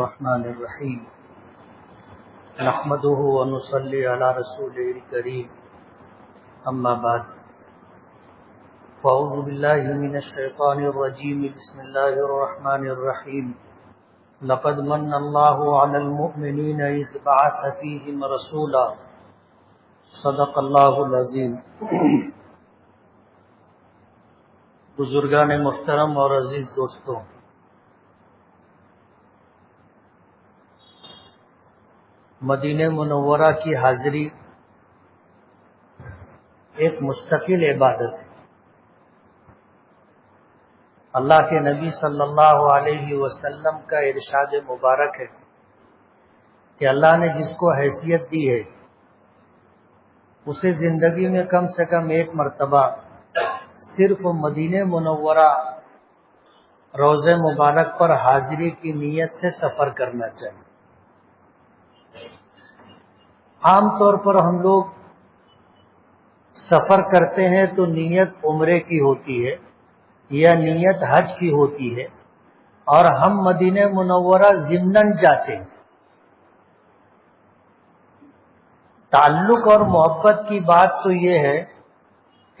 الرحمن الرحیم نحمده ونصلی علی رسوله الکریم اما بعد فاعوذ باللہ من الشیطان الرجیم بسم اللہ الرحمن الرحیم لقد من اللہ علی المؤمنین اذ بعث فیہم رسولا صدق اللہ العظیم۔ بزرگان محترم اور عزیز دوستوں، مدینہ منورہ کی حاضری ایک مستقل عبادت ہے۔ اللہ کے نبی صلی اللہ علیہ وسلم کا ارشاد مبارک ہے کہ اللہ نے جس کو حیثیت دی ہے اسے زندگی میں کم سے کم ایک مرتبہ صرف مدینہ منورہ روضہ مبارک پر حاضری کی نیت سے سفر کرنا چاہیے۔ عام طور پر ہم لوگ سفر کرتے ہیں تو نیت عمرے کی ہوتی ہے یا نیت حج کی ہوتی ہے، اور ہم مدینہ منورہ ضمناً جاتے ہیں۔ تعلق اور محبت کی بات تو یہ ہے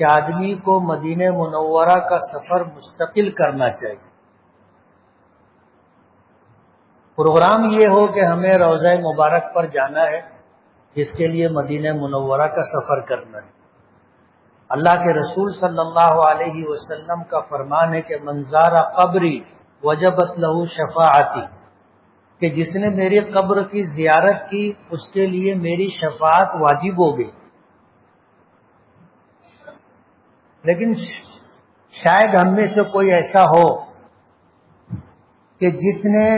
کہ آدمی کو مدینہ منورہ کا سفر مستقل کرنا چاہیے۔ پروگرام یہ ہو کہ ہمیں روضہ مبارک پر جانا ہے، جس کے لیے مدینہ منورہ کا سفر کرنا ہے۔ اللہ کے رسول صلی اللہ علیہ وسلم کا فرمان ہے کہ من زار قبری وجبت لہ شفاعتی، کہ جس نے میری قبر کی زیارت کی اس کے لیے میری شفاعت واجب ہو گئی۔ لیکن شاید ہم میں سے کوئی ایسا ہو کہ جس نے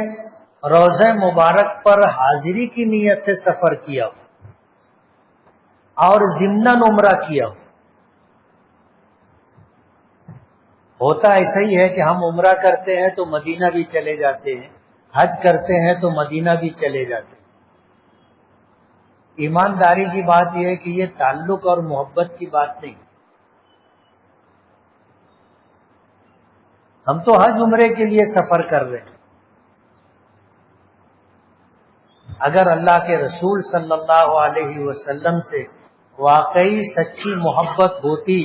روضہ مبارک پر حاضری کی نیت سے سفر کیا اور ضمناً عمرہ کیا۔ ہوتا ایسا ہی ہے کہ ہم عمرہ کرتے ہیں تو مدینہ بھی چلے جاتے ہیں، حج کرتے ہیں تو مدینہ بھی چلے جاتے ہیں۔ ایمانداری کی بات یہ ہے کہ یہ تعلق اور محبت کی بات نہیں۔ ہم تو حج عمرے کے لیے سفر کر رہے ہیں۔ اگر اللہ کے رسول صلی اللہ علیہ وسلم سے واقعی سچی محبت ہوتی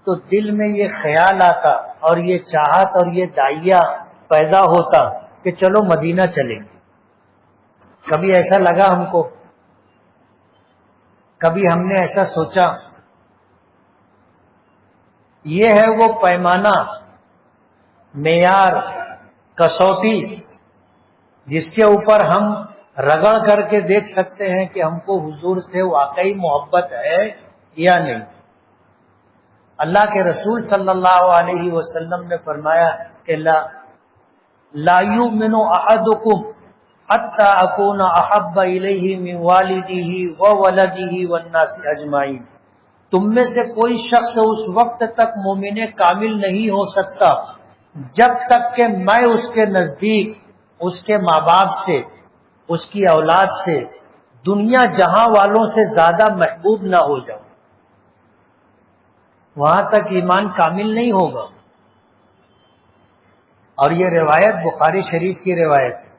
تو دل میں یہ خیال آتا اور یہ چاہت اور یہ داعیہ پیدا ہوتا کہ چلو مدینہ چلیں۔ کبھی ایسا لگا ہم کو؟ کبھی ہم نے ایسا سوچا؟ یہ ہے وہ پیمانہ، معیار، کسوٹی جس کے اوپر ہم رگڑ کر کے دیکھ سکتے ہیں کہ ہم کو حضور سے واقعی محبت ہے یا نہیں۔ اللہ کے رسول صلی اللہ علیہ وسلم نے فرمایا کہ لا یؤمن احدکم حتی اکون احب الیہ من والدہ وولدہ والناس اجمعین، تم میں سے کوئی شخص اس وقت تک مومن کامل نہیں ہو سکتا جب تک کہ میں اس کے نزدیک اس کے ماں باپ سے، اس کی اولاد سے، دنیا جہاں والوں سے زیادہ محبوب نہ ہو جاؤں۔ وہاں تک ایمان کامل نہیں ہوگا۔ اور یہ روایت بخاری شریف کی روایت ہے،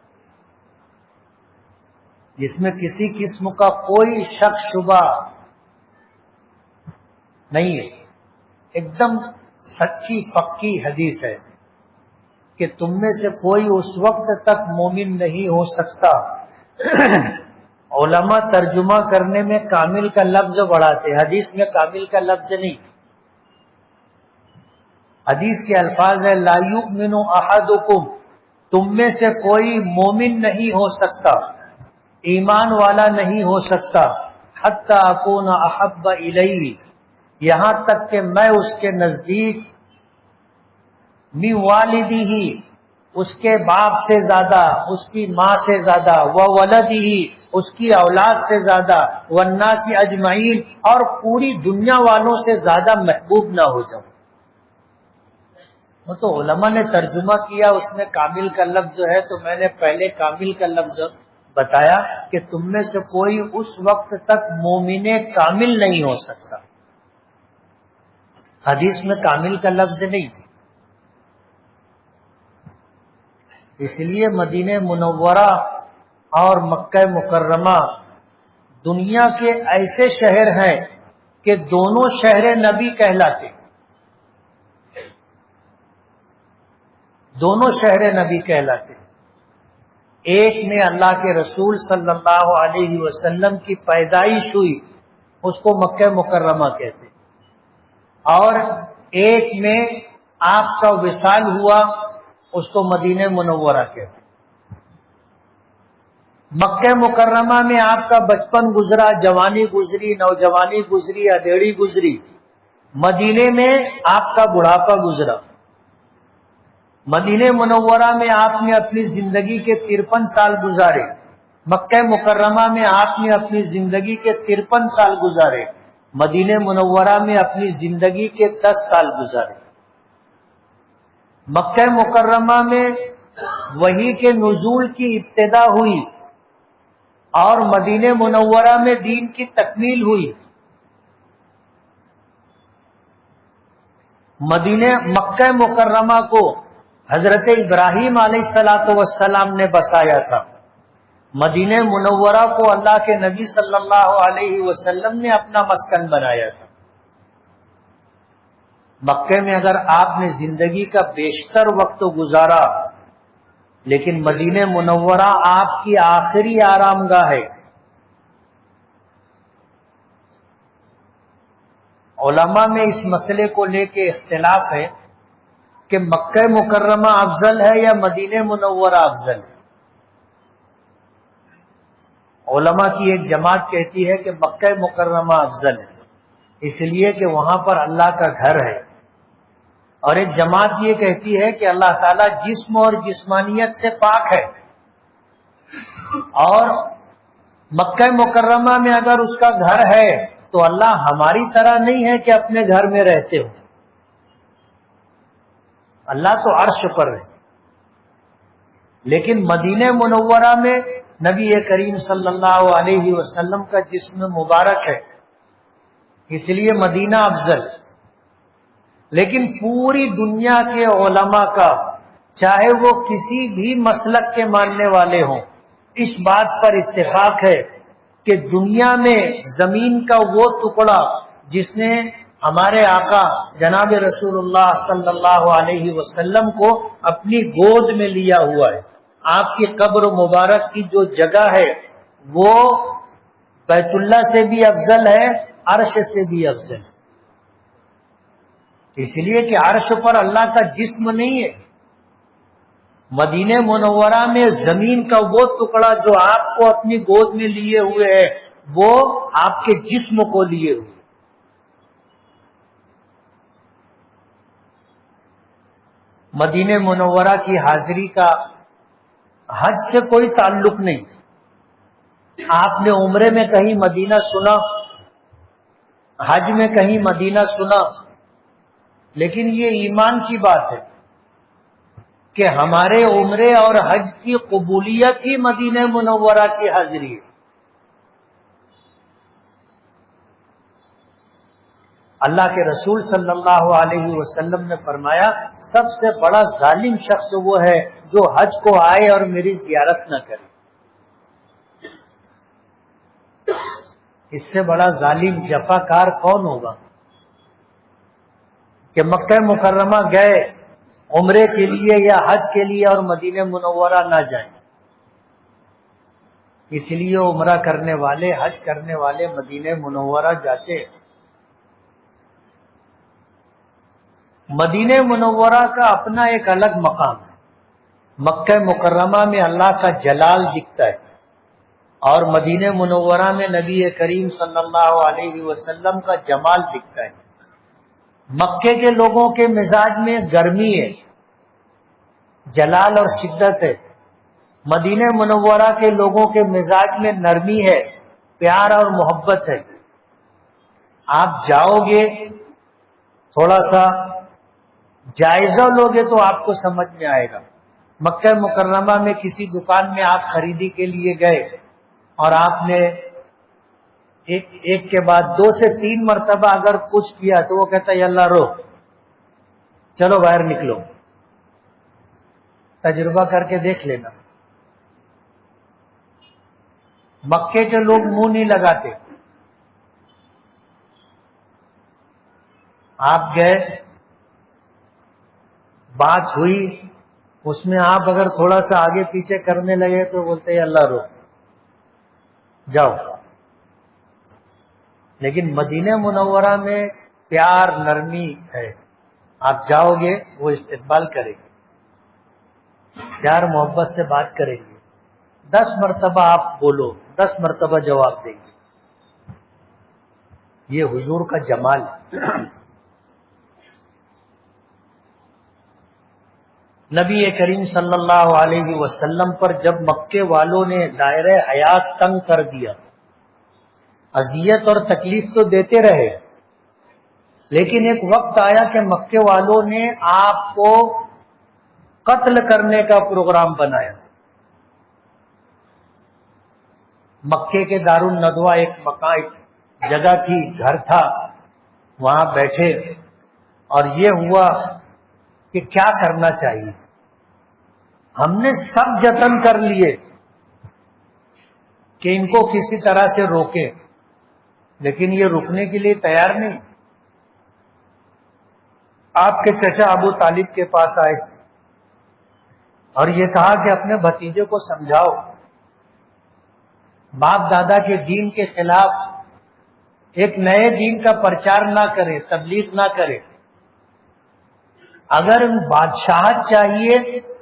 جس میں کسی قسم کا کوئی شک شبہ نہیں ہے، ایک دم سچی پکی حدیث ہے کہ تم میں سے کوئی اس وقت تک مومن نہیں ہو سکتا۔ علماء ترجمہ کرنے میں کامل کا لفظ بڑھاتے، حدیث میں کامل کا لفظ نہیں۔ حدیث کے الفاظ ہے لا یؤمن احدکم، تم میں سے کوئی مومن نہیں ہو سکتا، ایمان والا نہیں ہو سکتا، حتی اکون احب الیہ، یہاں تک کہ میں اس کے نزدیک من والدہ، اس کے باپ سے زیادہ، اس کی ماں سے زیادہ، وولدہ، اس کی اولاد سے زیادہ، والناس اجمعین، اور پوری دنیا والوں سے زیادہ محبوب نہ ہو جاؤں۔ وہ تو علماء نے ترجمہ کیا، اس میں کامل کا لفظ ہے، تو میں نے پہلے کامل کا لفظ بتایا کہ تم میں سے کوئی اس وقت تک مومن کامل نہیں ہو سکتا۔ حدیث میں کامل کا لفظ نہیں۔ اس لیے مدینہ منورہ اور مکہ مکرمہ دنیا کے ایسے شہر ہیں کہ دونوں شہر نبی کہلاتے، دونوں شہر نبی کہلاتے۔ ایک میں اللہ کے رسول صلی اللہ علیہ وسلم کی پیدائش ہوئی، اس کو مکہ مکرمہ کہتے، اور ایک میں آپ کا وصال ہوا، اس کو مدینہ منورہ کہتے۔ مکہ مکرمہ میں آپ کا بچپن گزرا، جوانی گزری، نوجوانی گزری، ادھیڑی گزری۔ مدینے میں آپ کا بڑھاپا گزرا۔ مدینہ منورہ میں آپ نے اپنی زندگی کے 53 سال گزارے، مکہ مکرمہ میں آپ نے اپنی زندگی کے 53 سال گزارے، مدینہ منورہ میں اپنی زندگی کے 10 سال گزارے۔ مکہ مکرمہ میں وحی کے نزول کی ابتدا ہوئی اور مدینہ منورہ میں دین کی تکمیل ہوئی۔ مکہ مکرمہ کو حضرت ابراہیم علیہ الصلوۃ والسلام نے بسایا تھا، مدینہ منورہ کو اللہ کے نبی صلی اللہ علیہ وسلم نے اپنا مسکن بنایا تھا۔ مکہ میں اگر آپ نے زندگی کا بیشتر وقت گزارا، لیکن مدینہ منورہ آپ کی آخری آرام گاہ ہے۔ علماء میں اس مسئلے کو لے کے اختلاف ہے کہ مکہ مکرمہ افضل ہے یا مدینہ منورہ افضل ہے۔ علماء کی ایک جماعت کہتی ہے کہ مکہ مکرمہ افضل ہے، اس لیے کہ وہاں پر اللہ کا گھر ہے، اور ایک جماعت یہ کہتی ہے کہ اللہ تعالیٰ جسم اور جسمانیت سے پاک ہے، اور مکہ مکرمہ میں اگر اس کا گھر ہے تو اللہ ہماری طرح نہیں ہے کہ اپنے گھر میں رہتے ہو، اللہ تو عرش پر ہے۔ لیکن مدینہ منورہ میں نبی کریم صلی اللہ علیہ وسلم کا جسم مبارک ہے، اس لیے مدینہ افضل ہے۔ لیکن پوری دنیا کے علماء کا، چاہے وہ کسی بھی مسلک کے ماننے والے ہوں، اس بات پر اتفاق ہے کہ دنیا میں زمین کا وہ ٹکڑا جس نے ہمارے آقا جناب رسول اللہ صلی اللہ علیہ وسلم کو اپنی گود میں لیا ہوا ہے، آپ کی قبر مبارک کی جو جگہ ہے وہ بیت اللہ سے بھی افضل ہے، عرش سے بھی افضل ہے، اس لیے کہ عرش پر اللہ کا جسم نہیں ہے۔ مدینہ منورہ میں زمین کا وہ ٹکڑا جو آپ کو اپنی گود میں لیے ہوئے ہے، وہ آپ کے جسم کو لیے ہوئے۔ مدینہ منورہ کی حاضری کا حج سے کوئی تعلق نہیں۔ آپ نے عمرے میں کہیں مدینہ سنا، حج میں کہیں مدینہ سنا، لیکن یہ ایمان کی بات ہے کہ ہمارے عمرے اور حج کی قبولیت ہی مدینہ منورہ کی حاضری ہے۔ اللہ کے رسول صلی اللہ علیہ وسلم نے فرمایا، سب سے بڑا ظالم شخص وہ ہے جو حج کو آئے اور میری زیارت نہ کرے۔ اس سے بڑا ظالم جفاکار کون ہوگا کہ مکہ مکرمہ گئے عمرے کے لیے یا حج کے لیے اور مدینہ منورہ نہ جائیں۔ اس لیے عمرہ کرنے والے، حج کرنے والے مدینہ منورہ جاتے۔ مدینہ منورہ کا اپنا ایک الگ مقام ہے۔ مکہ مکرمہ میں اللہ کا جلال دکھتا ہے، اور مدینہ منورہ میں نبی کریم صلی اللہ علیہ وسلم کا جمال دکھتا ہے۔ مکے کے لوگوں کے مزاج میں گرمی ہے، جلال اور شدت ہے، مدینہ منورہ کے لوگوں کے مزاج میں نرمی ہے، پیار اور محبت ہے۔ آپ جاؤ گے، تھوڑا سا جائزہ لوگے تو آپ کو سمجھ میں آئے گا۔ مکہ مکرمہ میں کسی دکان میں آپ خریدی کے لیے گئے اور آپ نے ایک کے بعد 2 سے 3 مرتبہ اگر کچھ کیا تو وہ کہتا ہے اللہ رو، چلو باہر نکلو۔ تجربہ کر کے دیکھ لینا۔ مکے کے لوگ منہ نہیں لگاتے. آپ گئے, بات ہوئی, اس میں آپ اگر تھوڑا سا آگے پیچھے کرنے لگے تو بولتے ہیں اللہ رو جاؤ. لیکن مدینہ منورہ میں پیار نرمی ہے. آپ جاؤ گے وہ استقبال کرے گی, پیار محبت سے بات کرے گی. 10 مرتبہ آپ بولو 10 مرتبہ جواب دیں گے. یہ حضور کا جمال ہے. نبی کریم صلی اللہ علیہ وسلم پر جب مکے والوں نے دائرہ حیات تنگ کر دیا, اذیت اور تکلیف تو دیتے رہے, لیکن ایک وقت آیا کہ مکے والوں نے آپ کو قتل کرنے کا پروگرام بنایا. مکے کے دارالندوہ ایک مکان, ایک جگہ تھی, گھر تھا, وہاں بیٹھے اور یہ ہوا کہ کیا کرنا چاہیے. ہم نے سب جتن کر لیے کہ ان کو کسی طرح سے روکیں, لیکن یہ رکنے کے لیے تیار نہیں. آپ کے چچا ابو طالب کے پاس آئے اور یہ کہا کہ اپنے بھتیجے کو سمجھاؤ, باپ دادا کے دین کے خلاف ایک نئے دین کا پرچار نہ کرے, تبلیغ نہ کرے. اگر بادشاہت چاہیے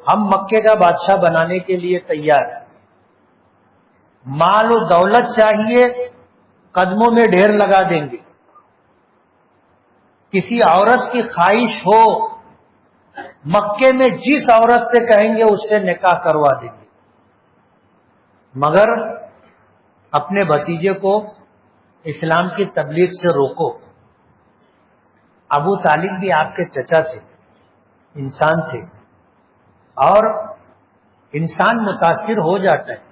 ہم مکے کا بادشاہ بنانے کے لیے تیار ہیں. مال و دولت چاہیے قدموں میں ڈھیر لگا دیں گے. کسی عورت کی خواہش ہو مکے میں جس عورت سے کہیں گے اس سے نکاح کروا دیں گے, مگر اپنے بھتیجے کو اسلام کی تبلیغ سے روکو. ابو طالب بھی آپ کے چچا تھے, انسان تھے, اور انسان متاثر ہو جاتا ہے.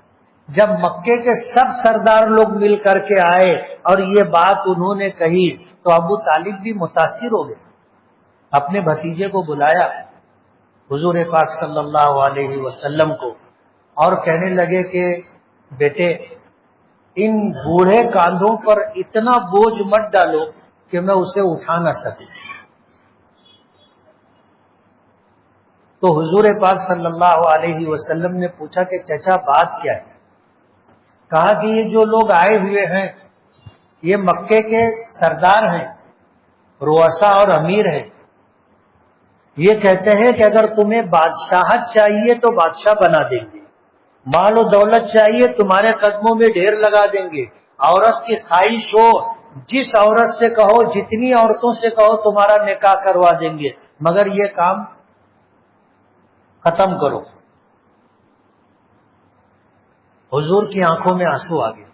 جب مکے کے سب سردار لوگ مل کر کے آئے اور یہ بات انہوں نے کہی تو ابو طالب بھی متاثر ہو گئے. اپنے بھتیجے کو بلایا حضور پاک صلی اللہ علیہ وسلم کو اور کہنے لگے کہ بیٹے ان بوڑھے کاندھوں پر اتنا بوجھ مت ڈالو کہ میں اسے اٹھا نہ سکوں. تو حضور پاک صلی اللہ علیہ وسلم نے پوچھا کہ چچا بات کیا ہے؟ کہا کہ یہ جو لوگ آئے ہوئے ہیں یہ مکے کے سردار ہیں, رؤسا اور امیر ہیں. یہ کہتے ہیں کہ اگر تمہیں بادشاہت چاہیے تو بادشاہ بنا دیں گے, مال و دولت چاہیے تمہارے قدموں میں ڈھیر لگا دیں گے. عورت کی خواہش ہو جس عورت سے کہو, جتنی عورتوں سے کہو تمہارا نکاح کروا دیں گے, مگر یہ کام ختم کرو. حضور کی آنکھوں میں آنسو آ گئے,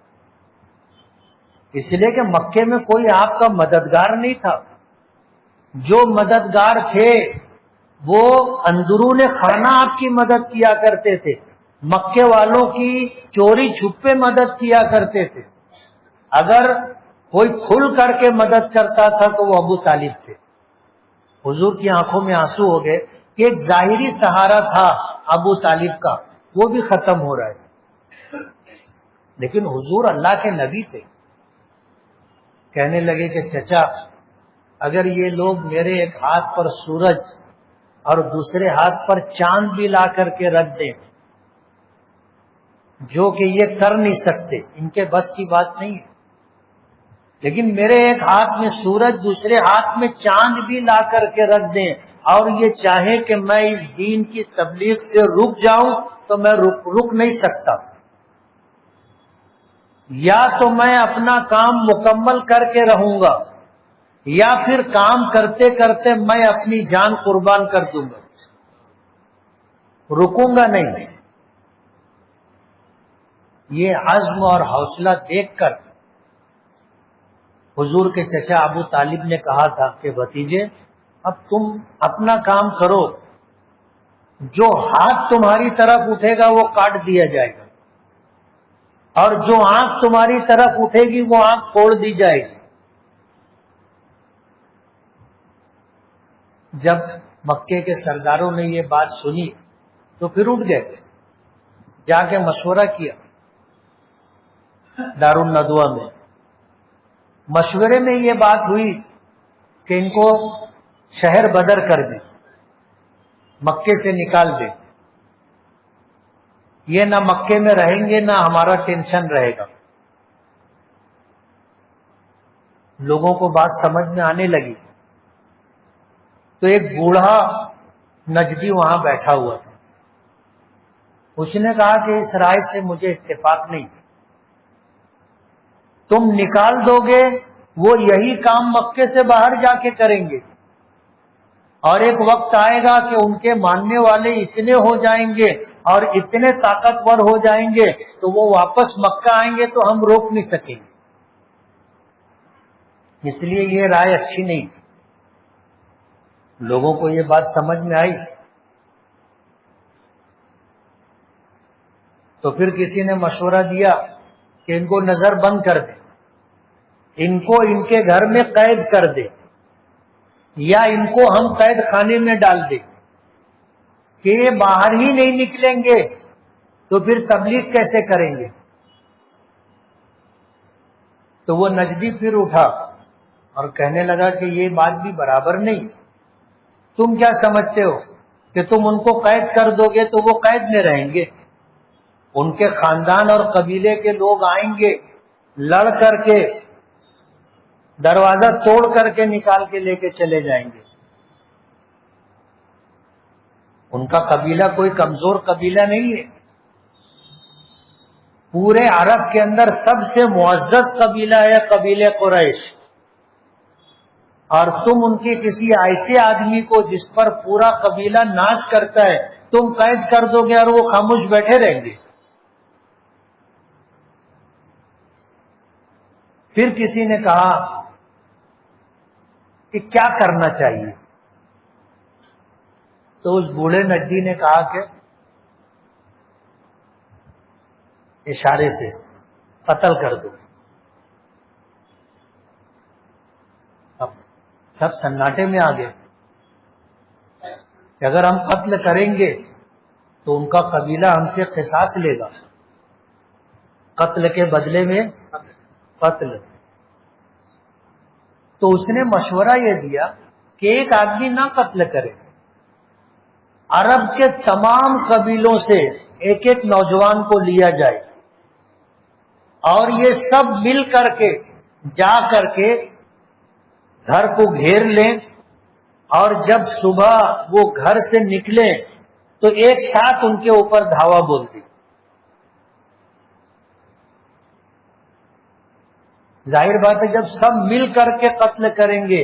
اس لیے کہ مکے میں کوئی آپ کا مددگار نہیں تھا. جو مددگار تھے وہ اندرون خانہ آپ کی مدد کیا کرتے تھے, مکے والوں کی چوری چھپے مدد کیا کرتے تھے. اگر کوئی کھل کر کے مدد کرتا تھا تو وہ ابو طالب تھے. حضور کی آنکھوں میں آنسو ہو گئے کہ ایک ظاہری سہارا تھا ابو طالب کا, وہ بھی ختم ہو رہا ہے. لیکن حضور اللہ کے نبی تھے. کہنے لگے کہ چچا اگر یہ لوگ میرے ایک ہاتھ پر سورج اور دوسرے ہاتھ پر چاند بھی لا کر کے رکھ دیں, جو کہ یہ کر نہیں سکتے, ان کے بس کی بات نہیں ہے, لیکن میرے ایک ہاتھ میں سورج دوسرے ہاتھ میں چاند بھی لا کر کے رکھ دیں اور یہ چاہے کہ میں اس دین کی تبلیغ سے رک جاؤں تو میں رک نہیں سکتا. یا تو میں اپنا کام مکمل کر کے رہوں گا یا پھر کام کرتے کرتے میں اپنی جان قربان کر دوں گا, رکوں گا نہیں. یہ عزم اور حوصلہ دیکھ کر حضور کے چچا ابو طالب نے کہا تھا کہ بھتیجے اب تم اپنا کام کرو, جو ہاتھ تمہاری طرف اٹھے گا وہ کاٹ دیا جائے گا اور جو آنکھ تمہاری طرف اٹھے گی وہ آنکھ پھوڑ دی جائے گی. جب مکے کے سرداروں نے یہ بات سنی تو پھر اٹھ گئے, جا کے مشورہ کیا. دارالندوہ میں مشورے میں یہ بات ہوئی کہ ان کو شہر بدر کر دیں، مکے سے نکال دیں، یہ نہ مکے میں رہیں گے نہ ہمارا ٹینشن رہے گا۔ لوگوں کو بات سمجھ میں آنے لگی تو ایک بوڑھا نجدی وہاں بیٹھا ہوا تھا، اس نے کہا کہ اس رائے سے مجھے اتفاق نہیں، تم نکال دو گے وہ یہی کام مکے سے باہر جا کے کریں گے، اور ایک وقت آئے گا کہ ان کے ماننے والے اتنے ہو جائیں گے اور اتنے طاقتور ہو جائیں گے تو وہ واپس مکہ آئیں گے تو ہم روک نہیں سکیں گے، اس لیے یہ رائے اچھی نہیں۔ لوگوں کو یہ بات سمجھ میں آئی تو پھر کسی نے مشورہ دیا کہ ان کو نظر بند کر دیں، ان کو ان کے گھر میں قید کر دیں، یا ان کو ہم قید خانے میں ڈال دیں کہ یہ باہر ہی نہیں نکلیں گے تو پھر تبلیغ کیسے کریں گے۔ تو وہ نجدی پھر اٹھا اور کہنے لگا کہ یہ بات بھی برابر نہیں، تم کیا سمجھتے ہو کہ تم ان کو قید کر دو گے تو وہ قید میں رہیں گے، ان کے خاندان اور قبیلے کے لوگ آئیں گے، لڑ کر کے دروازہ توڑ کر کے نکال کے لے کے چلے جائیں گے۔ ان کا قبیلہ کوئی کمزور قبیلہ نہیں ہے، پورے عرب کے اندر سب سے معزز قبیلہ ہے قبیلہ قریش، اور تم ان کے کسی ایسے آدمی کو جس پر پورا قبیلہ ناز کرتا ہے تم قید کر دو گے اور وہ خاموش بیٹھے رہیں گے۔ پھر کسی نے کہا کہ کیا کرنا چاہیے، تو اس بوڑھے نجدی نے کہا کہ اشارے سے قتل کر دو۔ اب سب سناٹے میں آ گئے کہ اگر ہم قتل کریں گے تو ان کا قبیلہ ہم سے قصاص لے گا، قتل کے بدلے میں قتل۔ تو اس نے مشورہ یہ دیا کہ ایک آدمی نہ قتل کرے، عرب کے تمام قبیلوں سے ایک ایک نوجوان کو لیا جائے اور یہ سب مل کر کے جا کر کے گھر کو گھیر لیں، اور جب صبح وہ گھر سے نکلیں تو ایک ساتھ ان کے اوپر دھاوا بول دی۔ ظاہر بات ہے جب سب مل کر کے قتل کریں گے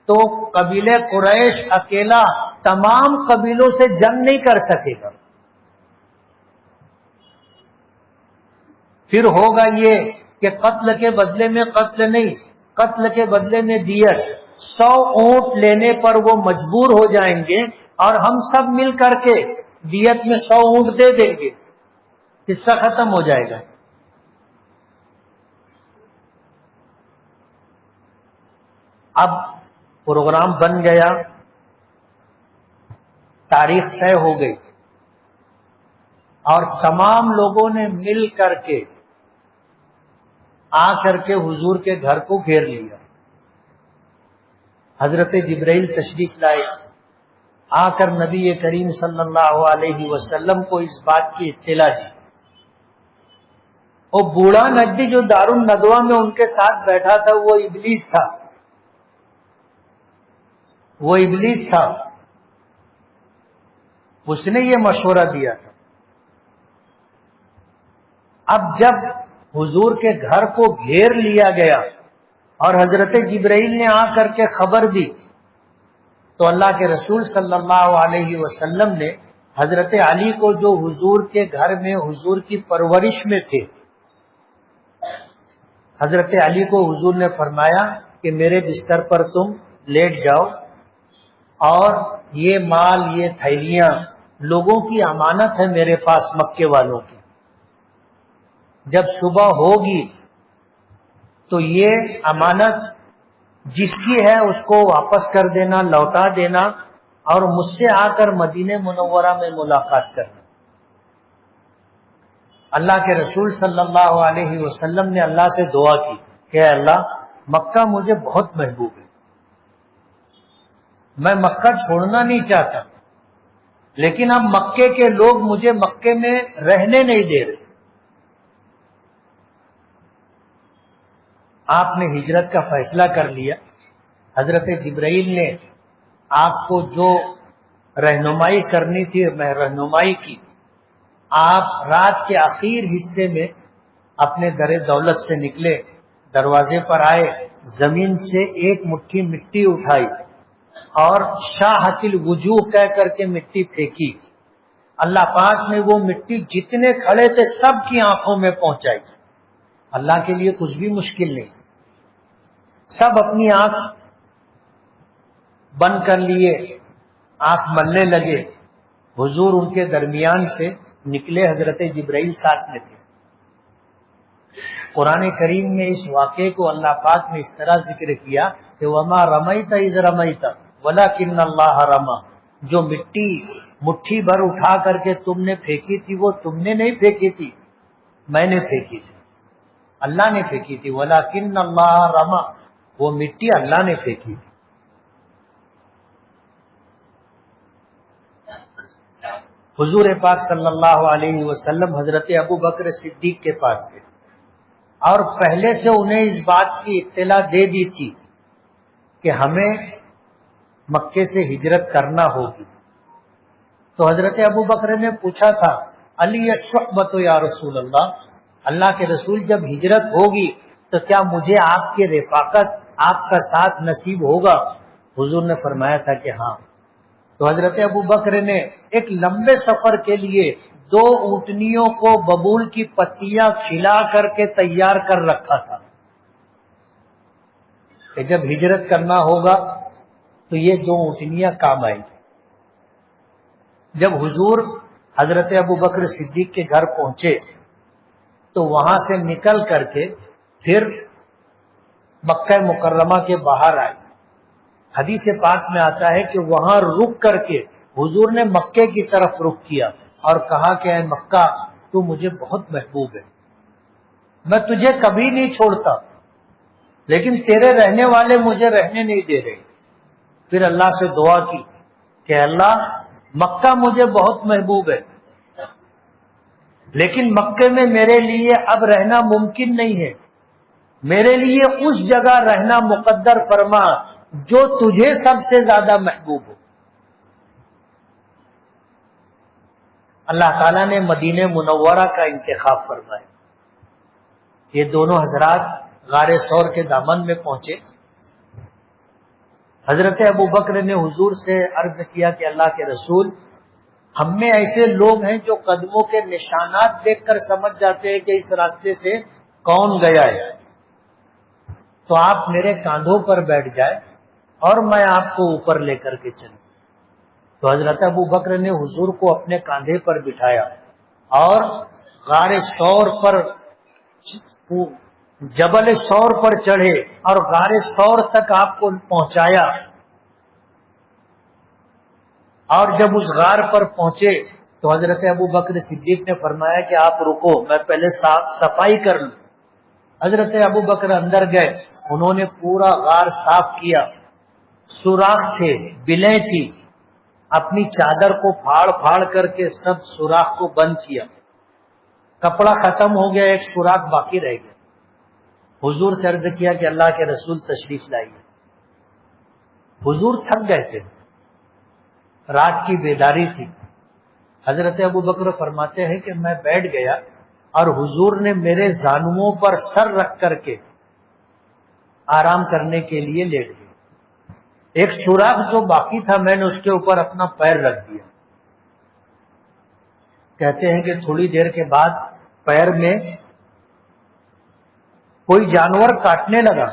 تو قبیلہ قریش اکیلا تمام قبیلوں سے جنگ نہیں کر سکے گا، پھر ہوگا یہ کہ قتل کے بدلے میں قتل نہیں، قتل کے بدلے میں دیت، 100 اونٹ لینے پر وہ مجبور ہو جائیں گے اور ہم سب مل کر کے دیت میں 100 اونٹ دے دیں گے، قصہ ختم ہو جائے گا۔ اب پروگرام بن گیا، تاریخ طے ہو گئی اور تمام لوگوں نے مل کر کے آ کر کے حضور کے گھر کو گھیر لیا۔ حضرت جبرائیل تشریف لائے، آ کر نبی کریم صلی اللہ علیہ وسلم کو اس بات کی اطلاع دی۔ اور بوڑھا نجدی جو دارالندوہ میں ان کے ساتھ بیٹھا تھا وہ ابلیس تھا، وہ ابلیس تھا، اس نے یہ مشورہ دیا تھا۔ اب جب حضور کے گھر کو گھیر لیا گیا اور حضرت جبرائیل نے آ کر کے خبر دی تو اللہ کے رسول صلی اللہ علیہ وسلم نے حضرت علی کو، جو حضور کے گھر میں حضور کی پرورش میں تھے، حضرت علی کو حضور نے فرمایا کہ میرے بستر پر تم لیٹ جاؤ اور یہ مال، یہ تھیلیاں لوگوں کی امانت ہے میرے پاس، مکے والوں کی، جب صبح ہوگی تو یہ امانت جس کی ہے اس کو واپس کر دینا، لوٹا دینا، اور مجھ سے آ کر مدینہ منورہ میں ملاقات کرنا۔ اللہ کے رسول صلی اللہ علیہ وسلم نے اللہ سے دعا کی کہ اے اللہ مکہ مجھے بہت محبوب ہے، میں مکہ چھوڑنا نہیں چاہتا، لیکن اب مکے کے لوگ مجھے مکے میں رہنے نہیں دے رہے۔ آپ نے ہجرت کا فیصلہ کر لیا۔ حضرت جبرائیل نے آپ کو جو رہنمائی کرنی تھی میں رہنمائی کی۔ آپ رات کے آخر حصے میں اپنے در دولت سے نکلے، دروازے پر آئے، زمین سے ایک مٹھی مٹی اٹھائی اور شاہت الوجوہ کہہ کر کے مٹی پھینکی۔ اللہ پاک نے وہ مٹی جتنے کھڑے تھے سب کی آنکھوں میں پہنچائی۔ اللہ کے لیے کچھ بھی مشکل نہیں، سب اپنی آنکھ بند کر لیے، آنکھ ملنے لگے۔ حضور ان کے درمیان سے نکلے، حضرت جبرائیل ساتھ میں تھے۔ قرآن کریم میں اس واقعے کو اللہ پاک نے اس طرح ذکر کیا کہ وَمَا رَمَيْتَ إِذْ رَمَيْتَ وَلَكِنَّ اللَّهَ رَمَى، جو مٹی مٹھی بھر اٹھا کر کے تم نے پھینکی تھی وہ تم نے نہیں پھینکی تھی، میں نے پھینکی تھی، اللہ نے پھینکی تھی۔ وَلَكِنَّ اللَّهَ رَمَى، وہ مٹی اللہ نے پھینکی تھی۔ حضور پاک صلی اللہ علیہ وسلم حضرت ابو بکر صدیق کے پاس تھے اور پہلے سے انہیں اس بات کی اطلاع دے دی تھی کہ ہمیں مکے سے ہجرت کرنا ہوگی۔ تو حضرت ابو بکر نے پوچھا تھا علی الصحبۃ یا رسول اللہ، اللہ کے رسول جب ہجرت ہوگی تو کیا مجھے آپ کی رفاقت، آپ کا ساتھ نصیب ہوگا؟ حضور نے فرمایا تھا کہ ہاں۔ تو حضرت ابو بکر نے ایک لمبے سفر کے لیے 2 اونٹنیوں کو ببول کی پتیاں کھلا کر کے تیار کر رکھا تھا کہ جب ہجرت کرنا ہوگا تو یہ 2 اونٹنیاں کام آئیں گی۔ جب حضور حضرت ابو بکر صدیق کے گھر پہنچے تو وہاں سے نکل کر کے پھر مکہ مکرمہ کے باہر آئے۔ حدیث پاک میں آتا ہے کہ وہاں رک کر کے حضور نے مکے کی طرف رخ کیا اور کہا کہ اے مکہ تو مجھے بہت محبوب ہے، میں تجھے کبھی نہیں چھوڑتا، لیکن تیرے رہنے والے مجھے رہنے نہیں دے رہے۔ پھر اللہ سے دعا کی کہ اللہ مکہ مجھے بہت محبوب ہے، لیکن مکے میں میرے لیے اب رہنا ممکن نہیں ہے، میرے لیے اس جگہ رہنا مقدر فرما جو تجھے سب سے زیادہ محبوب ہو۔ اللہ تعالیٰ نے مدینہ منورہ کا انتخاب فرمایا۔ یہ دونوں حضرات غار ثور کے دامن میں پہنچے۔ حضرت ابو بکر نے حضور سے عرض کیا کہ اللہ کے رسول، ہم میں ایسے لوگ ہیں جو قدموں کے نشانات دیکھ کر سمجھ جاتے ہیں کہ اس راستے سے کون گیا ہے، تو آپ میرے کاندھوں پر بیٹھ جائے اور میں آپ کو اوپر لے کر کے چلوں۔ تو حضرت ابو بکر نے حضور کو اپنے کاندھے پر بٹھایا اور غار ثور پر، جبل ثور پر چڑھے اور غار ثور تک آپ کو پہنچایا۔ اور جب اس غار پر پہنچے تو حضرت ابو بکر صدیق نے فرمایا کہ آپ رکو، میں پہلے صفائی کر لوں۔ حضرت ابو بکر اندر گئے، انہوں نے پورا غار صاف کیا، سوراخ تھے، بلیں تھی، اپنی چادر کو پھاڑ پھاڑ کر کے سب سوراخ کو بند کیا۔ کپڑا ختم ہو گیا، ایک سوراخ باقی رہ گیا۔ حضور سے عرض کیا کہ اللہ کے رسول تشریف لائیے۔ حضور تھک گئے تھے، رات کی بیداری تھی۔ حضرت ابو بکر فرماتے ہیں کہ میں بیٹھ گیا اور حضور نے میرے زانوؤں پر سر رکھ کر کے آرام کرنے کے لیے لیٹ گئے۔ ایک سوراخ جو باقی تھا میں نے اس کے اوپر اپنا پیر رکھ دیا۔ کہتے ہیں کہ تھوڑی دیر کے بعد پیر میں کوئی جانور کاٹنے لگا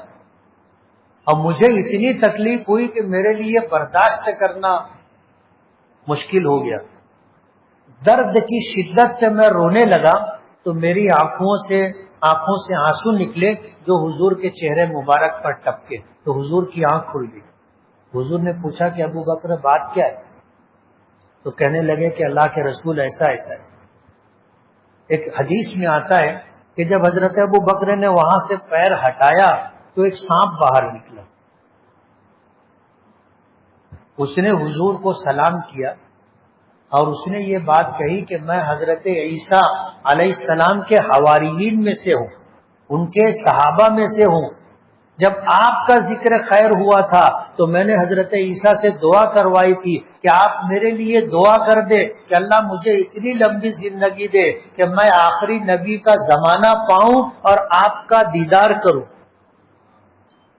اور مجھے اتنی تکلیف ہوئی کہ میرے لیے برداشت کرنا مشکل ہو گیا۔ درد کی شدت سے میں رونے لگا تو میری آنکھوں سے آنسو نکلے جو حضور کے چہرے مبارک پر ٹپکے، تو حضور کی آنکھ کھل گئی۔ حضور نے پوچھا کہ ابو بکر بات کیا ہے؟ تو کہنے لگے کہ اللہ کے رسول ایسا ایسا ہے ایک حدیث میں آتا ہے کہ جب حضرت ابو بکر نے وہاں سے پیر ہٹایا تو ایک سانپ باہر نکلا. اس نے حضور کو سلام کیا اور اس نے یہ بات کہی کہ میں حضرت عیسیٰ علیہ السلام کے حواریین میں سے ہوں، ان کے صحابہ میں سے ہوں. جب آپ کا ذکر خیر ہوا تھا تو میں نے حضرت عیسیٰ سے دعا کروائی تھی کہ آپ میرے لیے دعا کر دے کہ اللہ مجھے اتنی لمبی زندگی دے کہ میں آخری نبی کا زمانہ پاؤں اور آپ کا دیدار کروں.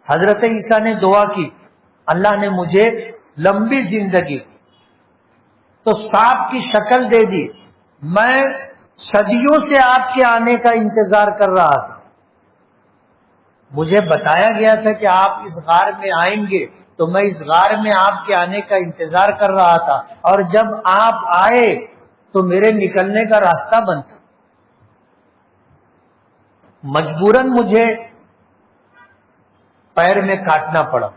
حضرت عیسیٰ نے دعا کی، اللہ نے مجھے لمبی زندگی تو سانپ کی شکل دے دی. میں صدیوں سے آپ کے آنے کا انتظار کر رہا تھا. مجھے بتایا گیا تھا کہ آپ اس غار میں آئیں گے تو میں اس غار میں آپ کے آنے کا انتظار کر رہا تھا، اور جب آپ آئے تو میرے نکلنے کا راستہ بند تھا. مجبوراً مجھے پیر میں کاٹنا پڑا.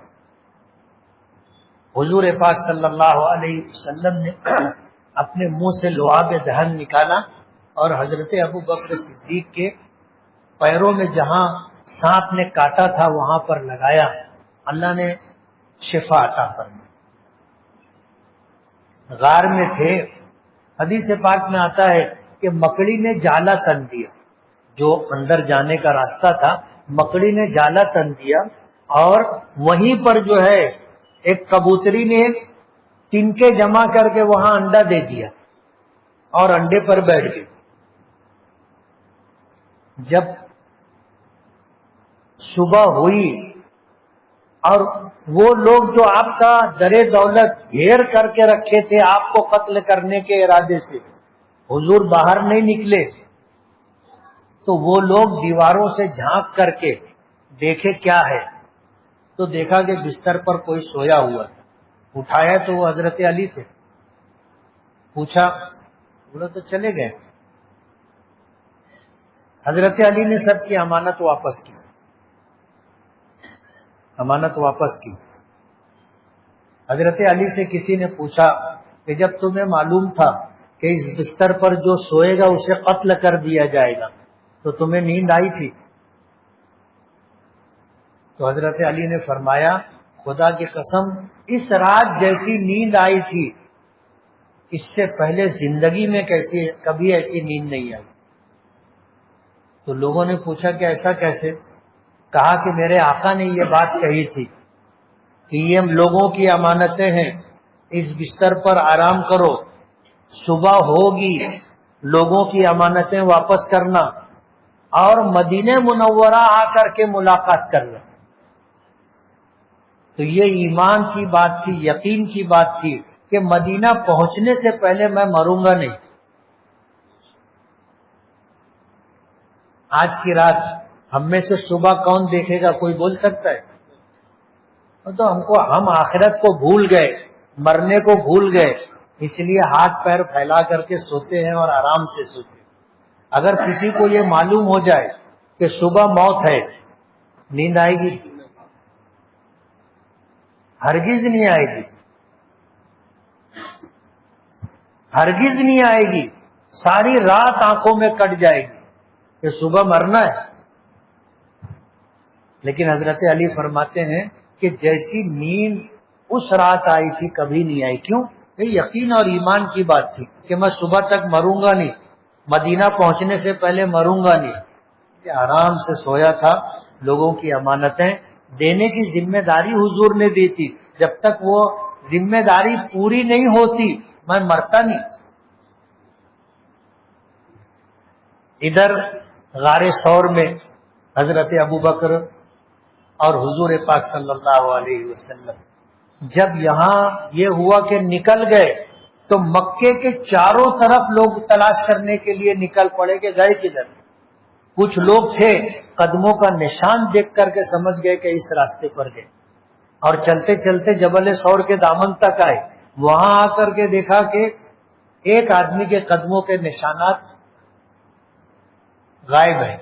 حضور پاک صلی اللہ علیہ وسلم نے اپنے منہ سے لعاب دہن نکالا اور حضرت ابو بکر صدیق کے پیروں میں جہاں سانپ نے کاٹا تھا وہاں پر لگایا. اللہ نے شفا عطا فرمائی. غار میں تھے. حدیث پاک میں آتا ہے کہ مکڑی نے جالا تن دیا، جو اندر جانے کا راستہ تھا مکڑی نے جالا تن دیا، اور وہیں پر جو ہے ایک کبوتری نے تنکے جمع کر کے وہاں انڈا دے دیا اور انڈے پر بیٹھ گئے. جب صبح ہوئی اور وہ لوگ جو آپ کا در دولت گھیر کر کے رکھے تھے آپ کو قتل کرنے کے ارادے سے، حضور باہر نہیں نکلے تو وہ لوگ دیواروں سے جھانک کر کے دیکھے کیا ہے، تو دیکھا کہ بستر پر کوئی سویا ہوا تھا. اٹھایا تو وہ حضرت علی تھے. پوچھا، بولا تو چلے گئے. حضرت علی نے سب کی امانت واپس کی. امانت واپس کی. حضرت علی سے کسی نے پوچھا کہ جب تمہیں معلوم تھا کہ اس بستر پر جو سوئے گا اسے قتل کر دیا جائے گا تو تمہیں نیند آئی تھی؟ تو حضرت علی نے فرمایا، خدا کی قسم اس رات جیسی نیند آئی تھی اس سے پہلے زندگی میں کبھی ایسی نیند نہیں آئی. تو لوگوں نے پوچھا کہ ایسا کیسے؟ کہا کہ میرے آقا نے یہ بات کہی تھی کہ یہ لوگوں کی امانتیں ہیں، اس بستر پر آرام کرو، صبح ہوگی لوگوں کی امانتیں واپس کرنا اور مدینہ منورہ آ کر کے ملاقات کرنا. تو یہ ایمان کی بات تھی، یقین کی بات تھی کہ مدینہ پہنچنے سے پہلے میں مروں گا نہیں. آج کی رات ہم میں سے صبح کون دیکھے گا؟ کوئی بول سکتا ہے؟ تو ہم آخرت کو بھول گئے، مرنے کو بھول گئے، اس لیے ہاتھ پیر پھیلا کر کے سوتے ہیں اور آرام سے سوتے ہیں. اگر کسی کو یہ معلوم ہو جائے کہ صبح موت ہے، نیند آئے گی؟ ہرگز نہیں آئے گی، ہرگز نہیں آئے گی. ساری رات آنکھوں میں کٹ جائے گی کہ صبح مرنا ہے. لیکن حضرت علی فرماتے ہیں کہ جیسی نیند اس رات آئی تھی کبھی نہیں آئی. کیوں؟ یہ یقین اور ایمان کی بات تھی کہ میں صبح تک مروں گا نہیں، مدینہ پہنچنے سے پہلے مروں گا نہیں. یہ آرام سے سویا تھا. لوگوں کی امانتیں دینے کی ذمہ داری حضور نے دی تھی. جب تک وہ ذمہ داری پوری نہیں ہوتی میں مرتا نہیں. ادھر غار ثور میں حضرت ابو بکر اور حضور پاک صلی اللہ علیہ وسلم جب یہاں یہ ہوا کہ نکل گئے تو مکے کے چاروں طرف لوگ تلاش کرنے کے لیے نکل پڑے کہ گئے کدھر. کچھ لوگ تھے قدموں کا نشان دیکھ کر کے سمجھ گئے کہ اس راستے پر گئے، اور چلتے چلتے جبل ثور کے دامن تک آئے. وہاں آ کر کے دیکھا کہ ایک آدمی کے قدموں کے نشانات غائب ہیں.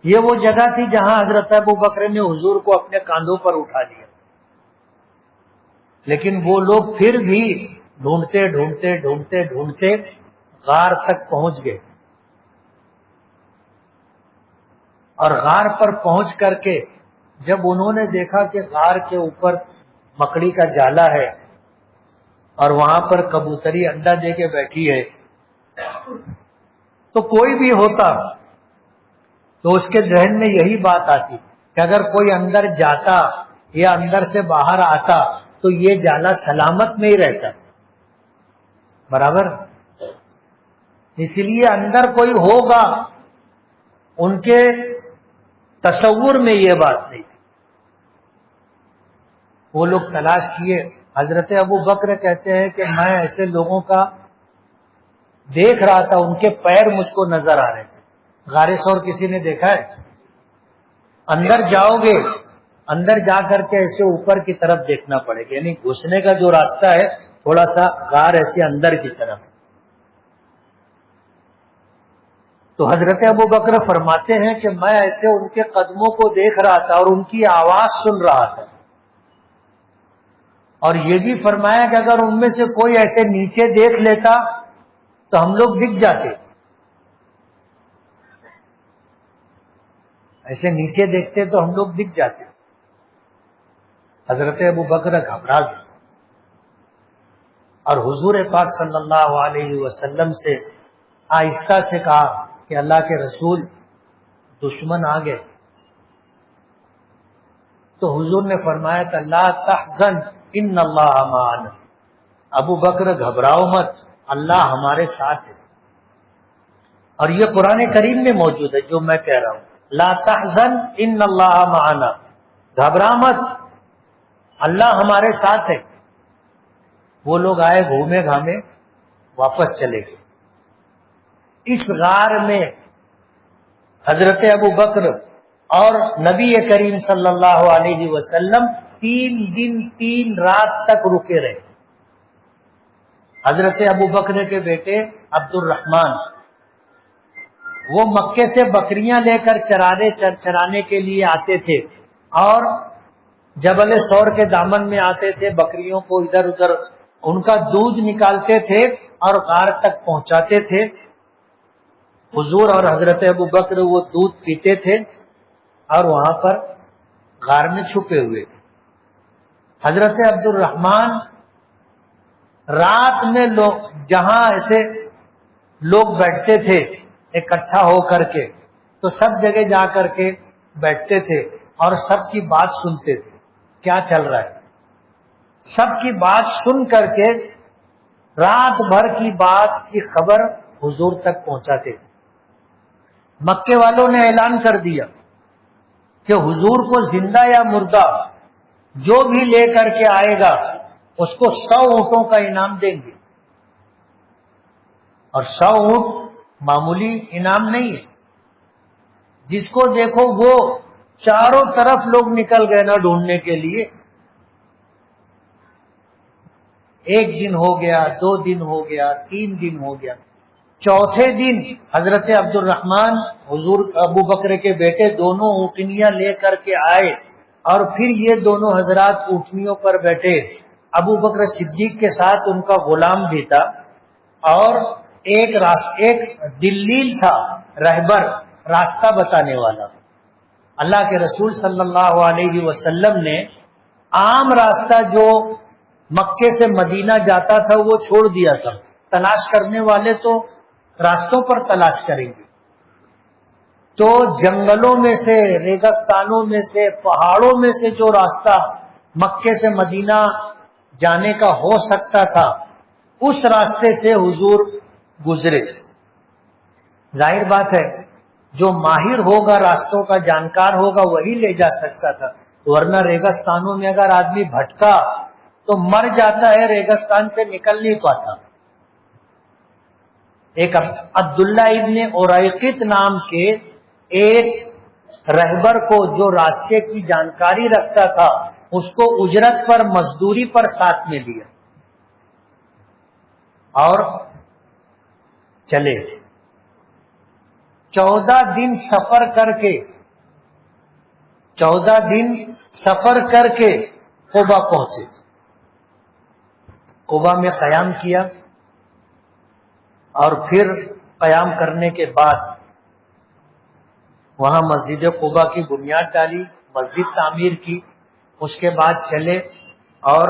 یہ وہ جگہ تھی جہاں حضرت ابو بکر نے حضور کو اپنے کاندھوں پر اٹھا لیا. لیکن وہ لوگ پھر بھی ڈھونڈتے ڈھونڈتے ڈھونڈتے ڈھونڈتے غار تک پہنچ گئے. اور غار پر پہنچ کر کے جب انہوں نے دیکھا کہ غار کے اوپر مکڑی کا جالا ہے اور وہاں پر کبوتری انڈا دے کے بیٹھی ہے، تو کوئی بھی ہوتا تو اس کے ذہن میں یہی بات آتی کہ اگر کوئی اندر جاتا یا اندر سے باہر آتا تو یہ جالا سلامت نہیں رہتا، برابر۔ اس لیے اندر کوئی ہوگا، ان کے تصور میں یہ بات نہیں۔ وہ لوگ تلاش کیے۔ حضرت ابو بکر کہتے ہیں کہ میں ایسے لوگوں کا دیکھ رہا تھا، ان کے پیر مجھ کو نظر آ رہے تھے۔ غار ثور کسی نے دیکھا ہے؟ اندر جاؤ گے، اندر جا کر کے ایسے اوپر کی طرف دیکھنا پڑے گا، یعنی گھسنے کا جو راستہ ہے تھوڑا سا غار ایسے اندر کی طرف۔ تو حضرت ابو بکر فرماتے ہیں کہ میں ایسے ان کے قدموں کو دیکھ رہا تھا اور ان کی آواز سن رہا تھا، اور یہ بھی فرمایا کہ اگر ان میں سے کوئی ایسے نیچے دیکھ لیتا تو ہم لوگ دکھ جاتے، ایسے نیچے دیکھتے تو ہم لوگ دکھ جاتے۔ حضرت ابو بکر گھبرا گئے اور حضور پاک صلی اللہ علیہ وسلم سے آہستہ سے کہا کہ اللہ کے رسول، دشمن آ گئے۔ تو حضور نے فرمایا کہ لا تحزن ان اللہ معنا، ابو بکر گھبراؤ مت، اللہ ہمارے ساتھ ہے۔ اور یہ قرآن کریم میں موجود ہے جو میں کہہ رہا ہوں، لا تحزن ان اللہ معنا، گھبرا مت، اللہ ہمارے ساتھ ہے۔ وہ لوگ آئے، گھومے گھامے، واپس چلے گئے۔ اس غار میں حضرت ابو بکر اور نبی کریم صلی اللہ علیہ وسلم 3 دن 3 رات تک رکے رہے۔ حضرت ابو بکر کے بیٹے عبد الرحمن، وہ مکے سے بکریاں لے کر چرانے کے لیے آتے تھے اور جبل ثور کے دامن میں آتے تھے، بکریوں کو ادھر ادھر ان کا دودھ نکالتے تھے اور غار تک پہنچاتے تھے۔ حضور اور حضرت ابو بکر وہ دودھ پیتے تھے اور وہاں پر غار میں چھپے ہوئے۔ حضرت عبد الرحمن رات میں جہاں ایسے لوگ بیٹھتے تھے اکٹھا ہو کر کے، تو سب جگہ جا کر کے بیٹھتے تھے اور سب کی بات سنتے تھے، کیا چل رہا ہے، سب کی بات سن کر کے رات بھر کی بات کی خبر حضور تک پہنچاتے تھے۔ مکے والوں نے اعلان کر دیا کہ حضور کو زندہ یا مردہ جو بھی لے کر کے آئے گا اس کو 100 اونٹوں کا انعام دیں گے، اور 100 اونٹ معمولی انعام نہیں ہے۔ جس کو دیکھو وہ چاروں طرف لوگ نکل گئے نا ڈھونڈنے کے لیے۔ 1 دن ہو گیا، 2 دن ہو گیا، 3 دن ہو گیا، چوتھے دن حضرت عبد الرحمن حضور ابو بکر کے بیٹے دونوں اونٹنیاں لے کر کے آئے اور پھر یہ دونوں حضرات اونٹنیوں پر بیٹھے۔ ابو بکر صدیق کے ساتھ ان کا غلام بھی تھا اور ایک دلیل تھا، رہبر، راستہ بتانے والا۔ اللہ کے رسول صلی اللہ علیہ وسلم نے عام راستہ جو مکے سے مدینہ جاتا تھا وہ چھوڑ دیا تھا، تلاش کرنے والے تو راستوں پر تلاش کریں گے، تو جنگلوں میں سے، ریگستانوں میں سے، پہاڑوں میں سے جو راستہ مکے سے مدینہ جانے کا ہو سکتا تھا اس راستے سے حضور گزرے۔ ظاہر بات ہے جو ماہر ہوگا، راستوں کا جانکار ہوگا، وہی لے جا سکتا تھا، ورنہ ریگستانوں میں اگر آدمی بھٹکا تو مر جاتا ہے، ریگستان سے نکل نہیں پاتا۔ ایک عبداللہ ابن اریقط نام کے ایک رہبر کو جو راستے کی جانکاری رکھتا تھا، اس کو اجرت پر، مزدوری پر ساتھ میں لیا اور چلے 14 دن سفر کر کے قبا پہنچے۔ قبا میں قیام کیا اور پھر قیام کرنے کے بعد وہاں مسجد قباء کی بنیاد ڈالی، مسجد تعمیر کی، اس کے بعد چلے اور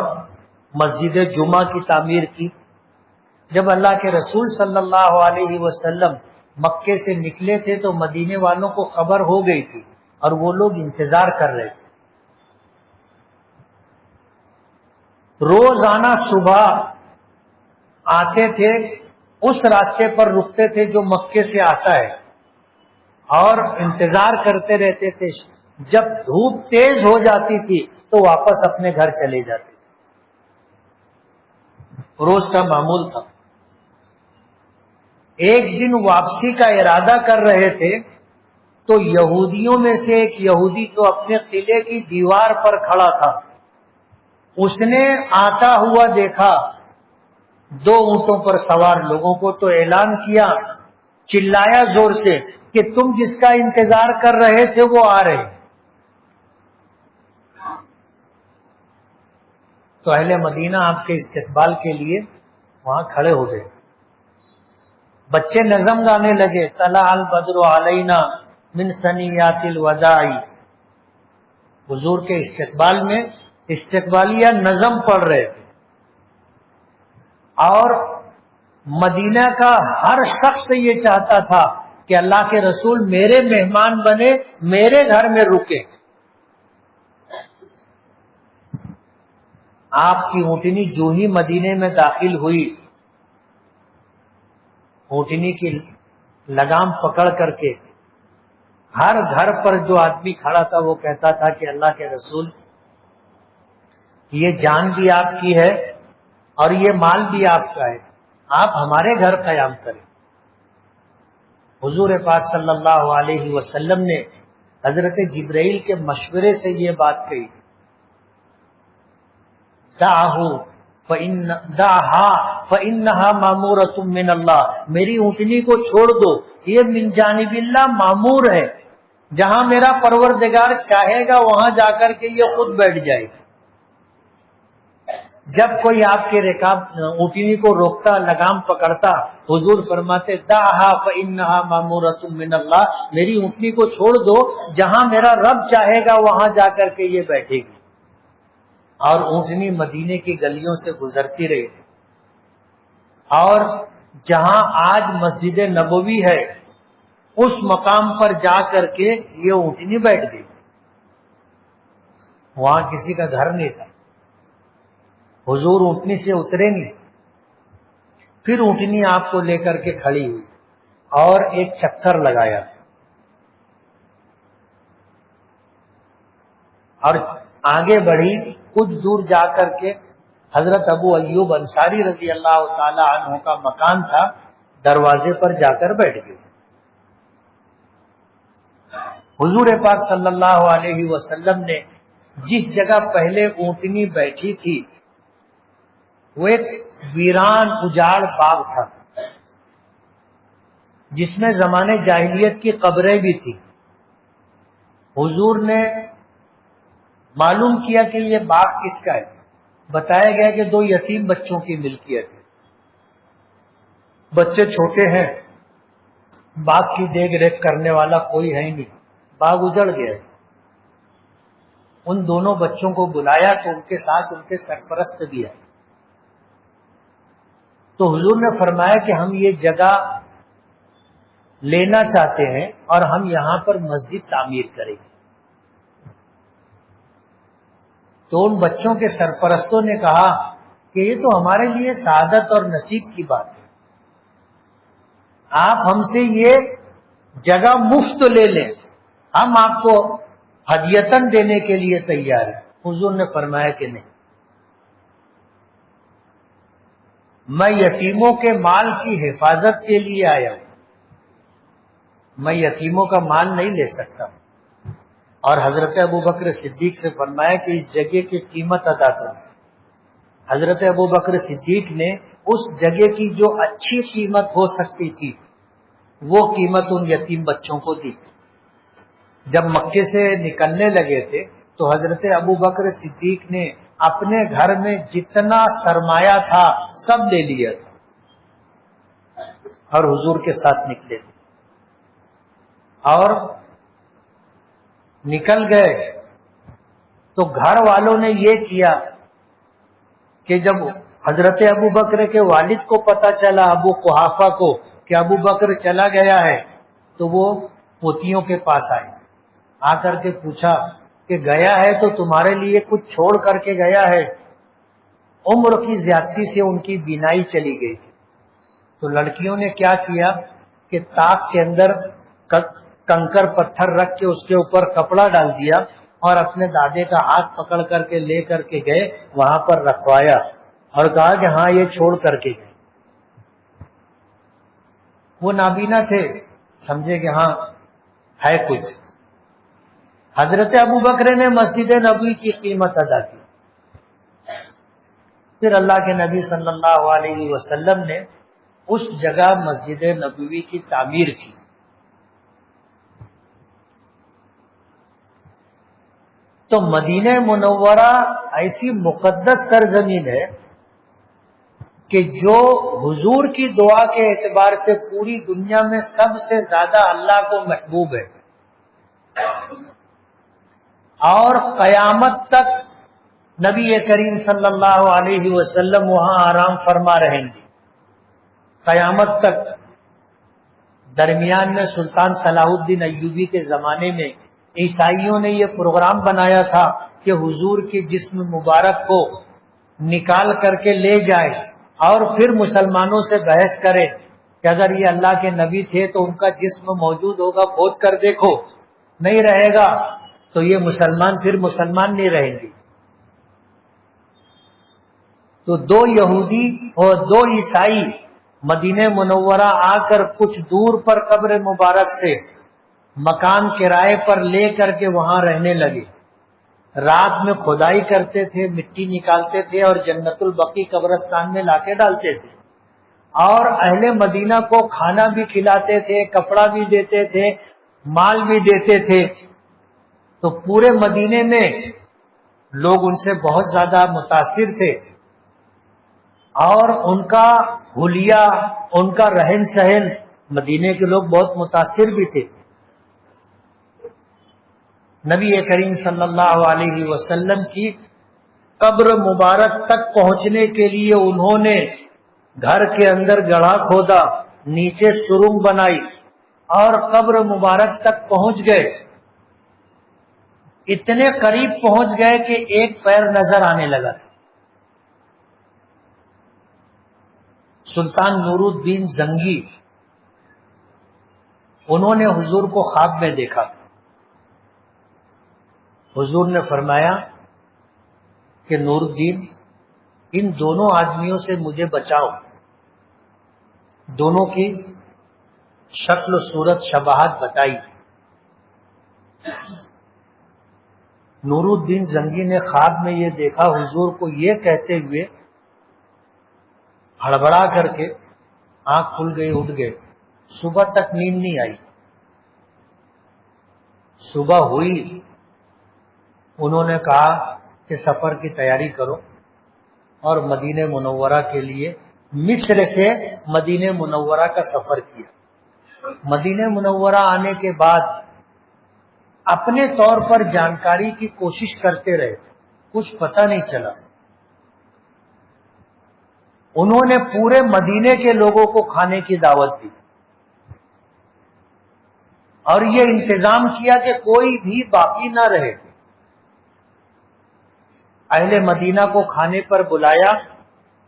مسجد جمعہ کی تعمیر کی۔ جب اللہ کے رسول صلی اللہ علیہ وسلم مکے سے نکلے تھے تو مدینے والوں کو خبر ہو گئی تھی اور وہ لوگ انتظار کر رہے تھے۔ روزانہ صبح آتے تھے، اس راستے پر رکتے تھے جو مکے سے آتا ہے، اور انتظار کرتے رہتے تھے۔ جب دھوپ تیز ہو جاتی تھی تو واپس اپنے گھر چلے جاتے تھے، روز کا معمول تھا۔ ایک دن واپسی کا ارادہ کر رہے تھے تو یہودیوں میں سے ایک یہودی جو اپنے قلعے کی دیوار پر کھڑا تھا، اس نے آتا ہوا دیکھا 2 اونٹوں پر سوار لوگوں کو، تو اعلان کیا، چلایا زور سے کہ تم جس کا انتظار کر رہے تھے وہ آ رہے۔ تو اہل مدینہ آپ کے استقبال کے لیے وہاں کھڑے ہو گئے۔ بچے نظم گانے لگے، طلع البدر علینا من ثنیات الوداع۔ حضور کے استقبال میں استقبالیہ نظم پڑھ رہے تھے، اور مدینہ کا ہر شخص یہ چاہتا تھا کہ اللہ کے رسول میرے مہمان بنے، میرے گھر میں رکے۔ آپ کی اونٹنی جو ہی مدینے میں داخل ہوئی، اونٹنی کی لگام پکڑ کر کے ہر گھر پر جو آدمی کھڑا تھا وہ کہتا تھا کہ اللہ کے رسول، یہ جان بھی آپ کی ہے اور یہ مال بھی آپ کا ہے، آپ ہمارے گھر قیام کریں۔ حضور پاک صلی اللہ علیہ وسلم نے حضرت جبرائیل کے مشورے سے یہ بات کہی، فَإِنَّهَا مَأْمُورَةٌ مِّنَ اللَّهِ، میری اونٹنی کو چھوڑ دو، یہ من جانب اللہ مامور ہے، جہاں میرا پروردگار چاہے گا وہاں جا کر کے یہ خود بیٹھ جائے گا۔ جب کوئی آپ کے رکاب اونٹنی کو روکتا، لگام پکڑتا، حضور فرماتے دعها فإنها مأمورة من اللہ، میری اونٹنی کو چھوڑ دو، جہاں میرا رب چاہے گا وہاں جا کر کے یہ بیٹھے گی۔ اور اونٹنی مدینے کی گلیوں سے گزرتی رہی، اور جہاں آج مسجد نبوی ہے اس مقام پر جا کر کے یہ اونٹنی بیٹھ گئی۔ وہاں کسی کا گھر نہیں تھا، حضور اونٹنی سے اترے نہیں، پھر اونٹنی آپ کو لے کر کے کھڑی ہوئی اور ایک چکر لگایا، اور آگے بڑھی، کچھ دور جا کر کے حضرت ابو ایوب انصاری رضی اللہ تعالی عنہ کا مکان تھا، دروازے پر جا کر بیٹھ گئے۔ حضور پاک صلی اللہ علیہ وسلم نے جس جگہ پہلے اونٹنی بیٹھی تھی وہ ایک ویران اجاڑ باغ تھا، جس میں زمانے جاہلیت کی قبریں بھی تھی۔ حضور نے معلوم کیا کہ یہ باغ کس کا ہے، بتایا گیا کہ 2 یتیم بچوں کی ملکیت ہے، بچے چھوٹے ہیں، باغ کی دیکھ ریکھ کرنے والا کوئی ہے نہیں، باغ اجڑ گیا ہے۔ ان دونوں بچوں کو بلایا تو ان کے ساتھ ان کے سرپرست بھی ہے۔ تو حضور نے فرمایا کہ ہم یہ جگہ لینا چاہتے ہیں اور ہم یہاں پر مسجد تعمیر کریں گے۔ تو ان بچوں کے سرپرستوں نے کہا کہ یہ تو ہمارے لیے سعادت اور نصیب کی بات ہے، آپ ہم سے یہ جگہ مفت لے لیں، ہم آپ کو ہدیتاً دینے کے لیے تیار ہیں۔ حضور نے فرمایا کہ نہیں، میں یتیموں کے مال کی حفاظت کے لیے آیا ہوں، میں یتیموں کا مال نہیں لے سکتا۔ اور حضرت ابوبکر صدیق سے فرمایا کہ اس جگہ کی قیمت ادا کرو۔ حضرت ابوبکر صدیق نے اس جگہ کی جو اچھی قیمت ہو سکتی تھی وہ قیمت ان یتیم بچوں کو دی۔ جب مکے سے نکلنے لگے تھے تو حضرت ابوبکر صدیق نے اپنے گھر میں جتنا سرمایہ تھا سب لے لیا تھا اور حضور کے ساتھ نکلے تھے، اور نکل گئے تو گھر والوں نے یہ کیا کہ جب حضرت ابو بکر کے والد کو پتا چلا، ابو قحافہ کو، کہ ابو بکر چلا گیا ہے، تو وہ پوتیوں کے پاس آئے، آ کر کے پوچھا کہ گیا ہے تو تمہارے لیے کچھ چھوڑ کر کے گیا ہے؟ عمر کی زیادتی سے ان کی بینائی چلی گئی، تو لڑکیوں نے کیا کیا کہ تاک کے اندر کنکر پتھر رکھ کے اس کے اوپر کپڑا ڈال دیا اور اپنے دادے کا ہاتھ پکڑ کر کے لے کر کے گئے، وہاں پر رکھوایا اور کہا کہ ہاں یہ چھوڑ کر کے گئے۔ وہ نابینا تھے، سمجھے کہ ہاں ہے کچھ۔ حضرت ابو بکر نے مسجد نبوی کی قیمت ادا کی، پھر اللہ کے نبی صلی اللہ علیہ وسلم نے اس جگہ مسجد نبوی کی تعمیر کی۔ تو مدینہ منورہ ایسی مقدس سرزمین ہے کہ جو حضور کی دعا کے اعتبار سے پوری دنیا میں سب سے زیادہ اللہ کو محبوب ہے، اور قیامت تک نبی کریم صلی اللہ علیہ وسلم وہاں آرام فرما رہیں گے، قیامت تک۔ درمیان میں سلطان صلاح الدین ایوبی کے زمانے میں عیسائیوں نے یہ پروگرام بنایا تھا کہ حضور کے جسم مبارک کو نکال کر کے لے جائے اور پھر مسلمانوں سے بحث کرے کہ اگر یہ اللہ کے نبی تھے تو ان کا جسم موجود ہوگا، کھود کر دیکھو، نہیں رہے گا تو یہ پھر مسلمان نہیں رہیں گے۔ تو دو یہودی اور دو عیسائی مدینہ منورہ آ کر کچھ دور پر قبر مبارک سے مکان کرائے پر لے کر کے وہاں رہنے لگے۔ رات میں کھدائی کرتے تھے، مٹی نکالتے تھے اور جنت البقیع قبرستان میں لا کے ڈالتے تھے، اور اہل مدینہ کو کھانا بھی کھلاتے تھے، کپڑا بھی دیتے تھے، مال بھی دیتے تھے۔ تو پورے مدینے میں لوگ ان سے بہت زیادہ متاثر تھے، اور ان کا حلیہ، ان کا رہن سہن، مدینے کے لوگ بہت متاثر بھی تھے۔ نبی کریم صلی اللہ علیہ وسلم کی قبر مبارک تک پہنچنے کے لیے انہوں نے گھر کے اندر گڑھا کھودا، نیچے سرنگ بنائی اور قبر مبارک تک پہنچ گئے۔ اتنے قریب پہنچ گئے کہ ایک پیر نظر آنے لگا۔ سلطان نور الدین زنگی، انہوں نے حضور کو خواب میں دیکھا۔ حضور نے فرمایا کہ نور الدین، ان دونوں آدمیوں سے مجھے بچاؤ۔ دونوں کی شکل و صورت شباہت بتائی۔ نور الدین زنگی نے خواب میں یہ دیکھا، حضور کو یہ کہتے ہوئے ہڑبڑا کر کے آنکھ کھل گئی، اٹھ گئے۔ صبح تک نیند نہیں آئی۔ صبح ہوئی، انہوں نے کہا کہ سفر کی تیاری کرو، اور مدینہ منورہ کے لیے مصر سے مدینہ منورہ کا سفر کیا۔ مدینہ منورہ آنے کے بعد اپنے طور پر جانکاری کی کوشش کرتے رہے، کچھ پتہ نہیں چلا۔ انہوں نے پورے مدینے کے لوگوں کو کھانے کی دعوت دی اور یہ انتظام کیا کہ کوئی بھی باقی نہ رہے۔ اہل مدینہ کو کھانے پر بلایا،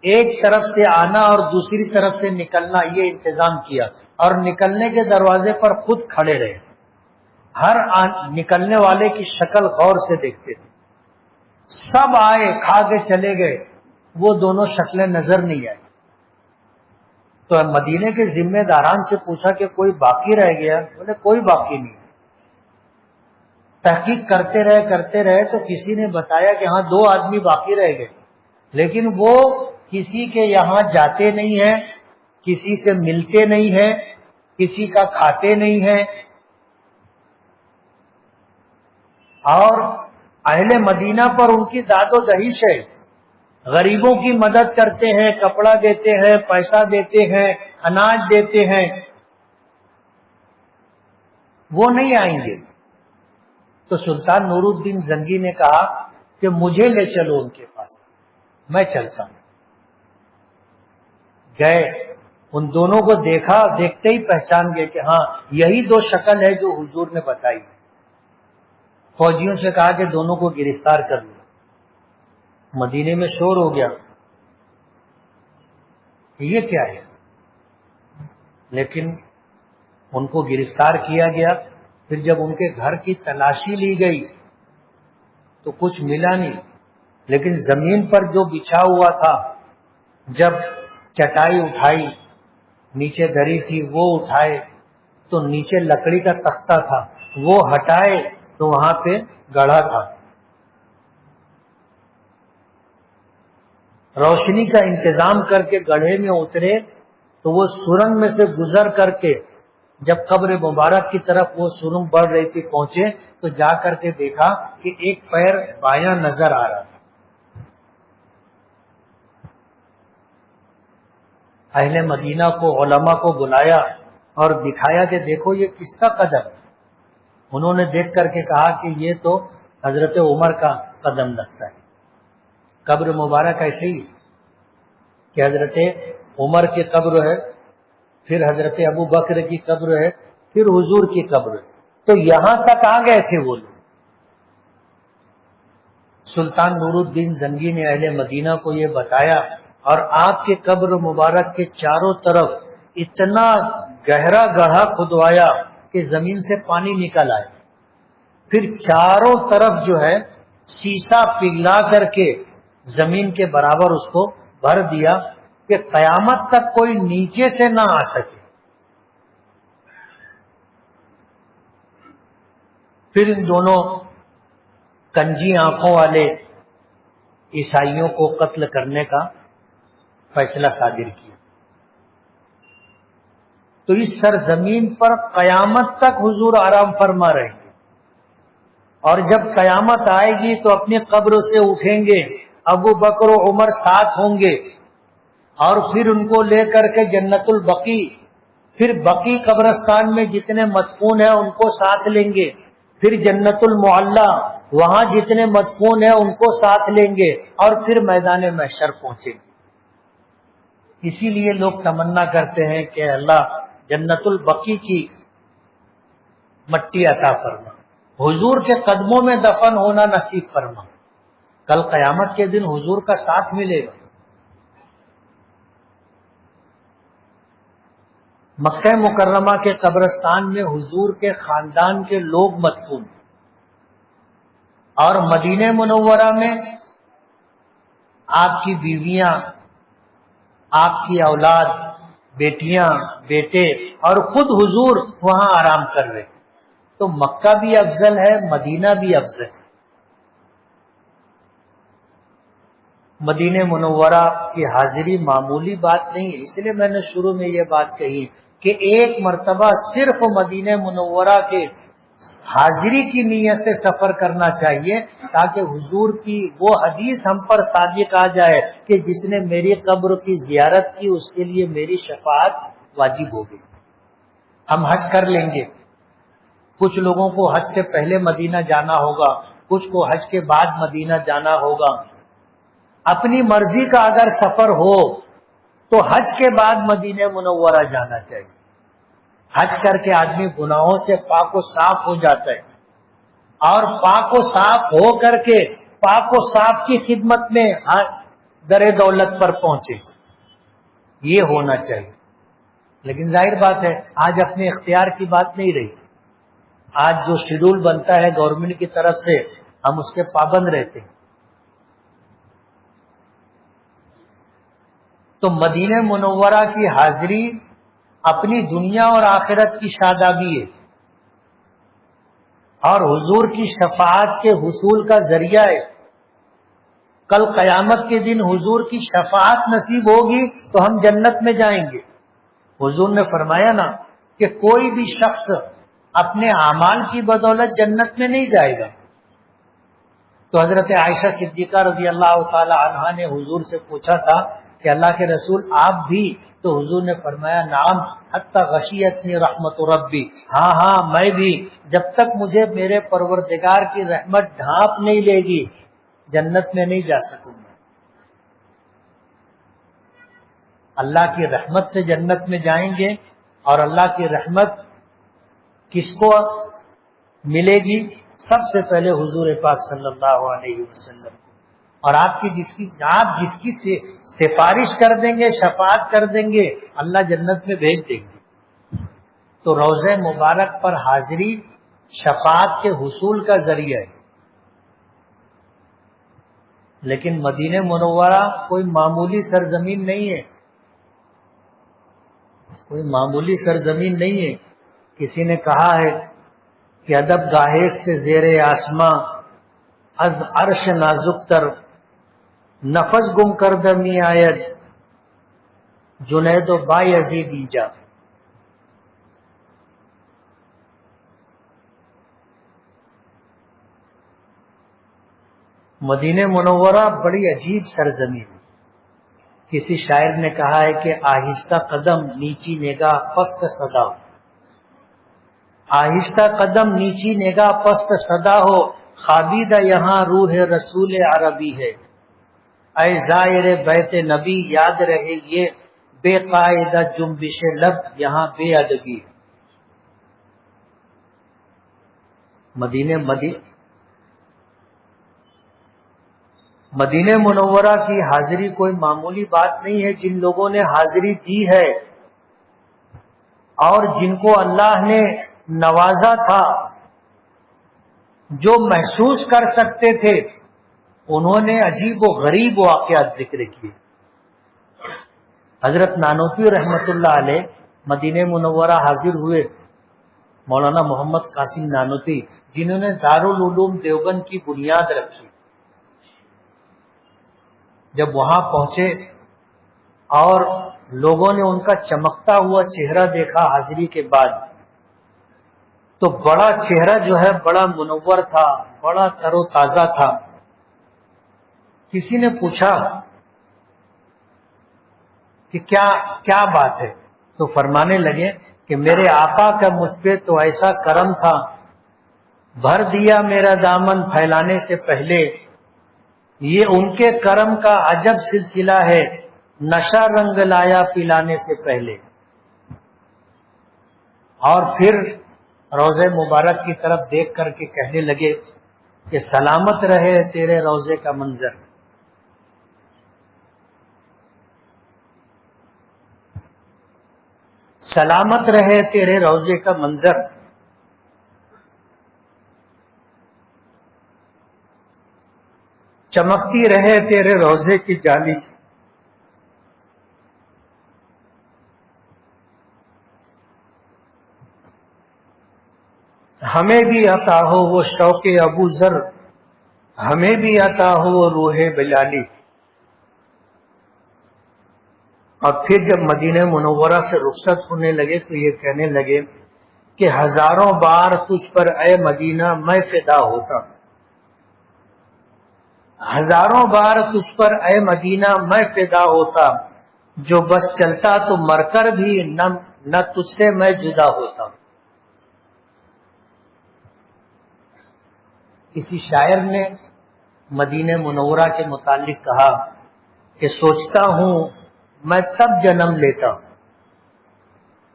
ایک طرف سے آنا اور دوسری طرف سے نکلنا، یہ انتظام کیا، اور نکلنے کے دروازے پر خود کھڑے رہے۔ ہر نکلنے والے کی شکل غور سے دیکھتے تھے۔ سب آئے، کھا کے چلے گئے، وہ دونوں شکلیں نظر نہیں آئی۔ تو مدینے کے ذمہ داران سے پوچھا کہ کوئی باقی رہ گیا؟ بولے کوئی باقی نہیں۔ تحقیق کرتے رہے تو کسی نے بتایا کہ ہاں 2 آدمی باقی رہ گئے، لیکن وہ کسی کے یہاں جاتے نہیں ہیں، کسی سے ملتے نہیں ہیں، کسی کا کھاتے نہیں ہیں، اور اہل مدینہ پر ان کی داد و دہیش ہے، غریبوں کی مدد کرتے ہیں، کپڑا دیتے ہیں، پیسہ دیتے ہیں، اناج دیتے ہیں، وہ نہیں آئیں گے۔ تو سلطان نور الدین زنگی نے کہا کہ مجھے لے چلو ان کے پاس، میں چلتا ہوں۔ گئے، ان دونوں کو دیکھا، دیکھتے ہی پہچان گئے کہ ہاں یہی دو شکل ہے جو حضور نے بتائی۔ فوجیوں سے کہا کہ دونوں کو گرفتار کر لو۔ مدینے میں شور ہو گیا، یہ کیا ہے؟ لیکن ان کو گرفتار کیا گیا۔ پھر جب ان کے گھر کی تلاشی لی گئی تو کچھ ملا نہیں، لیکن زمین پر جو بچھا ہوا تھا، جب چٹائی اٹھائی، نیچے دری تھی وہ اٹھائے تو نیچے لکڑی کا تختہ تھا، وہ ہٹائے تو وہاں پہ گڑھا تھا۔ روشنی کا انتظام کر کے گڑھے میں اترے تو وہ سرنگ میں سے گزر کر کے جب قبر مبارک کی طرف وہ سرنگ بڑھ رہی تھی پہنچے تو جا کر کے دیکھا کہ ایک پیر بایاں نظر آ رہا تھا۔ اہل مدینہ کو، علماء کو بلایا اور دکھایا کہ دیکھو یہ کس کا قدم۔ انہوں نے دیکھ کر کے کہا کہ یہ تو حضرت عمر کا قدم لگتا ہے۔ قبر مبارک ایسے ہی کہ حضرت عمر کی قبر ہے، پھر حضرت ابو بکر کی قبر ہے، پھر حضور کی قبر ہے، تو یہاں تک آ گئے تھے وہ لوگ۔ سلطان نور الدین زنگی نے اہل مدینہ کو یہ بتایا، اور آپ کے قبر مبارک کے چاروں طرف اتنا گہرا گڑھا کھدوایا کہ زمین سے پانی نکل آئے، پھر چاروں طرف جو ہے سیسا پگھلا کر کے زمین کے برابر اس کو بھر دیا کہ قیامت تک کوئی نیچے سے نہ آ سکے۔ پھر ان دونوں کنجی آنکھوں والے عیسائیوں کو قتل کرنے کا فیصلہ صادر کیا۔ تو اس سرزمین پر قیامت تک حضور آرام فرما رہیں گے، اور جب قیامت آئے گی تو اپنی قبر سے اٹھیں گے، ابو بکر و عمر ساتھ ہوں گے، اور پھر ان کو لے کر کے جنت البقیع، پھر بقیع قبرستان میں جتنے مدفون ہیں ان کو ساتھ لیں گے، پھر جنت المعلا وہاں جتنے مدفون ہیں ان کو ساتھ لیں گے، اور پھر میدان محشر پہنچیں گے۔ اسی لیے لوگ تمنا کرتے ہیں کہ اللہ جنت البقیع کی مٹی عطا فرما، حضور کے قدموں میں دفن ہونا نصیب فرما، کل قیامت کے دن حضور کا ساتھ ملے گا۔ مکہ مکرمہ کے قبرستان میں حضور کے خاندان کے لوگ مدفون، اور مدینہ منورہ میں آپ کی بیویاں، آپ کی اولاد، بیٹیاں، بیٹے، اور خود حضور وہاں آرام کر رہے۔ تو مکہ بھی افضل ہے، مدینہ بھی افضل ہے۔ مدینہ منورہ کی حاضری معمولی بات نہیں ہے، اس لیے میں نے شروع میں یہ بات کہی کہ ایک مرتبہ صرف مدینہ منورہ کے حاضری کی نیت سے سفر کرنا چاہیے، تاکہ حضور کی وہ حدیث ہم پر صادق آ جائے کہ جس نے میری قبر کی زیارت کی اس کے لیے میری شفاعت واجب ہوگی۔ ہم حج کر لیں گے، کچھ لوگوں کو حج سے پہلے مدینہ جانا ہوگا، کچھ کو حج کے بعد مدینہ جانا ہوگا۔ اپنی مرضی کا اگر سفر ہو تو حج کے بعد مدینہ منورہ جانا چاہیے۔ حج کر کے آدمی گناہوں سے پاک و صاف ہو جاتا ہے، اور پاک و صاف ہو کر کے پاک و صاف کی خدمت میں در دولت پر پہنچے، یہ ہونا چاہیے۔ لیکن ظاہر بات ہے آج اپنے اختیار کی بات نہیں رہی، آج جو شیڈول بنتا ہے گورنمنٹ کی طرف سے ہم اس کے پابند رہتے ہیں۔ تو مدینہ منورہ کی حاضری اپنی دنیا اور آخرت کی شادابی ہے، اور حضور کی شفاعت کے حصول کا ذریعہ ہے۔ کل قیامت کے دن حضور کی شفاعت نصیب ہوگی تو ہم جنت میں جائیں گے۔ حضور نے فرمایا نا کہ کوئی بھی شخص اپنے اعمال کی بدولت جنت میں نہیں جائے گا۔ تو حضرت عائشہ صدیقہ رضی اللہ تعالی عنہا نے حضور سے پوچھا تھا کہ اللہ کے رسول آپ بھی؟ تو حضور نے فرمایا نعم حتی غشیتنی رحمت ربی، ہاں ہاں میں بھی، جب تک مجھے میرے پروردگار کی رحمت ڈھانپ نہیں لے گی جنت میں نہیں جا سکوں گا۔ اللہ کی رحمت سے جنت میں جائیں گے، اور اللہ کی رحمت کس کو ملے گی؟ سب سے پہلے حضور پاک صلی اللہ علیہ وسلم، اور آپ جس کی سفارش کر دیں گے، شفاعت کر دیں گے، اللہ جنت میں بھیج دیں گے۔ تو روضہ مبارک پر حاضری شفاعت کے حصول کا ذریعہ ہے۔ لیکن مدینہ منورہ کوئی معمولی سرزمین نہیں ہے، کوئی معمولی سرزمین نہیں ہے۔ کسی نے کہا ہے کہ ادب گاہست زیر آسماں از عرش نازک تر، نفس گم کردہ می آید جنید و بایزید اینجا۔ مدینہ منورہ بڑی عجیب سرزمین۔ کسی شاعر نے کہا ہے کہ آہستہ قدم نیچی نگاہ پست صدا ہو، آہستہ قدم نیچی نگاہ پست صدا ہو، خوابیدہ یہاں روح رسول عربی ہے، اے زائر بیت نبی یاد رہے یہ بے قاعدہ جنبش لب یہاں بے ادبی ہے۔ مدینہ منورہ کی حاضری کوئی معمولی بات نہیں ہے۔ جن لوگوں نے حاضری دی ہے اور جن کو اللہ نے نوازا تھا، جو محسوس کر سکتے تھے، انہوں نے عجیب و غریب واقعات ذکر کیے۔ حضرت نانوتوی رحمت اللہ علیہ مدینہ منورہ حاضر ہوئے، مولانا محمد قاسم نانوتوی، جنہوں نے دارالعلوم دیوبند کی بنیاد رکھی۔ جب وہاں پہنچے اور لوگوں نے ان کا چمکتا ہوا چہرہ دیکھا حاضری کے بعد، تو بڑا چہرہ جو ہے بڑا منور تھا، بڑا تر و تازہ تھا۔ کسی نے پوچھا کہ کیا بات ہے؟ تو فرمانے لگے کہ میرے آقا کا مجھ پہ تو ایسا کرم تھا، بھر دیا میرا دامن پھیلانے سے پہلے، یہ ان کے کرم کا عجب سلسلہ ہے، نشہ رنگ لایا پلانے سے پہلے۔ اور پھر روضہ مبارک کی طرف دیکھ کر کے کہنے لگے کہ سلامت رہے تیرے روضے کا منظر، سلامت رہے تیرے روضے کا منظر، چمکتی رہے تیرے روضے کی جالی، ہمیں بھی عطا ہو وہ شوق ابو ذر، ہمیں بھی عطا ہو وہ روح بلالی۔ اور پھر جب مدینہ منورہ سے رخصت ہونے لگے تو یہ کہنے لگے کہ ہزاروں بار تجھ پر اے مدینہ میں فدا ہوتا، ہزاروں بار تجھ پر اے مدینہ میں فدا ہوتا، جو بس چلتا تو مر کر بھی نہ تجھ سے میں جدا ہوتا۔ کسی شاعر نے مدینہ منورہ کے متعلق کہا کہ سوچتا ہوں میں تب جنم لیتا،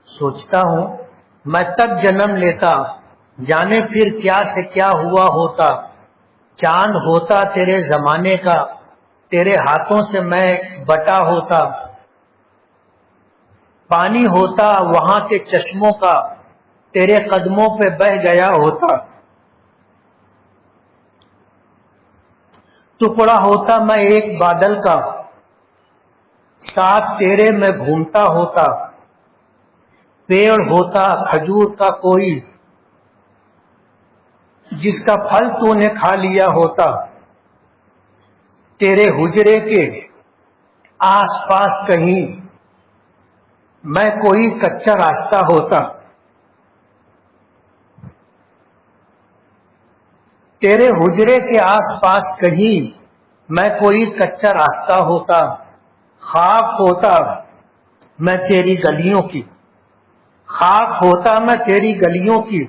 سوچتا ہوں میں تب جنم لیتا، جانے پھر کیا سے کیا ہوا ہوتا، چاند ہوتا تیرے زمانے کا، تیرے ہاتھوں سے میں بٹا ہوتا، پانی ہوتا وہاں کے چشموں کا، تیرے قدموں پہ بہہ گیا ہوتا، ٹکڑا ہوتا میں ایک بادل کا، ساتھ تیرے میں گھومتا ہوتا، پیڑ ہوتا کھجور کا کوئی، جس کا پھل تو نے کھا لیا ہوتا، تیرے حجرے کے آس پاس کہیں میں کوئی کچا راستہ ہوتا، تیرے حجرے کے آس پاس کہیں میں کوئی کچا راستہ ہوتا، خاک ہوتا میں تیری گلیوں کی، خاک ہوتا میں تیری گلیوں کی،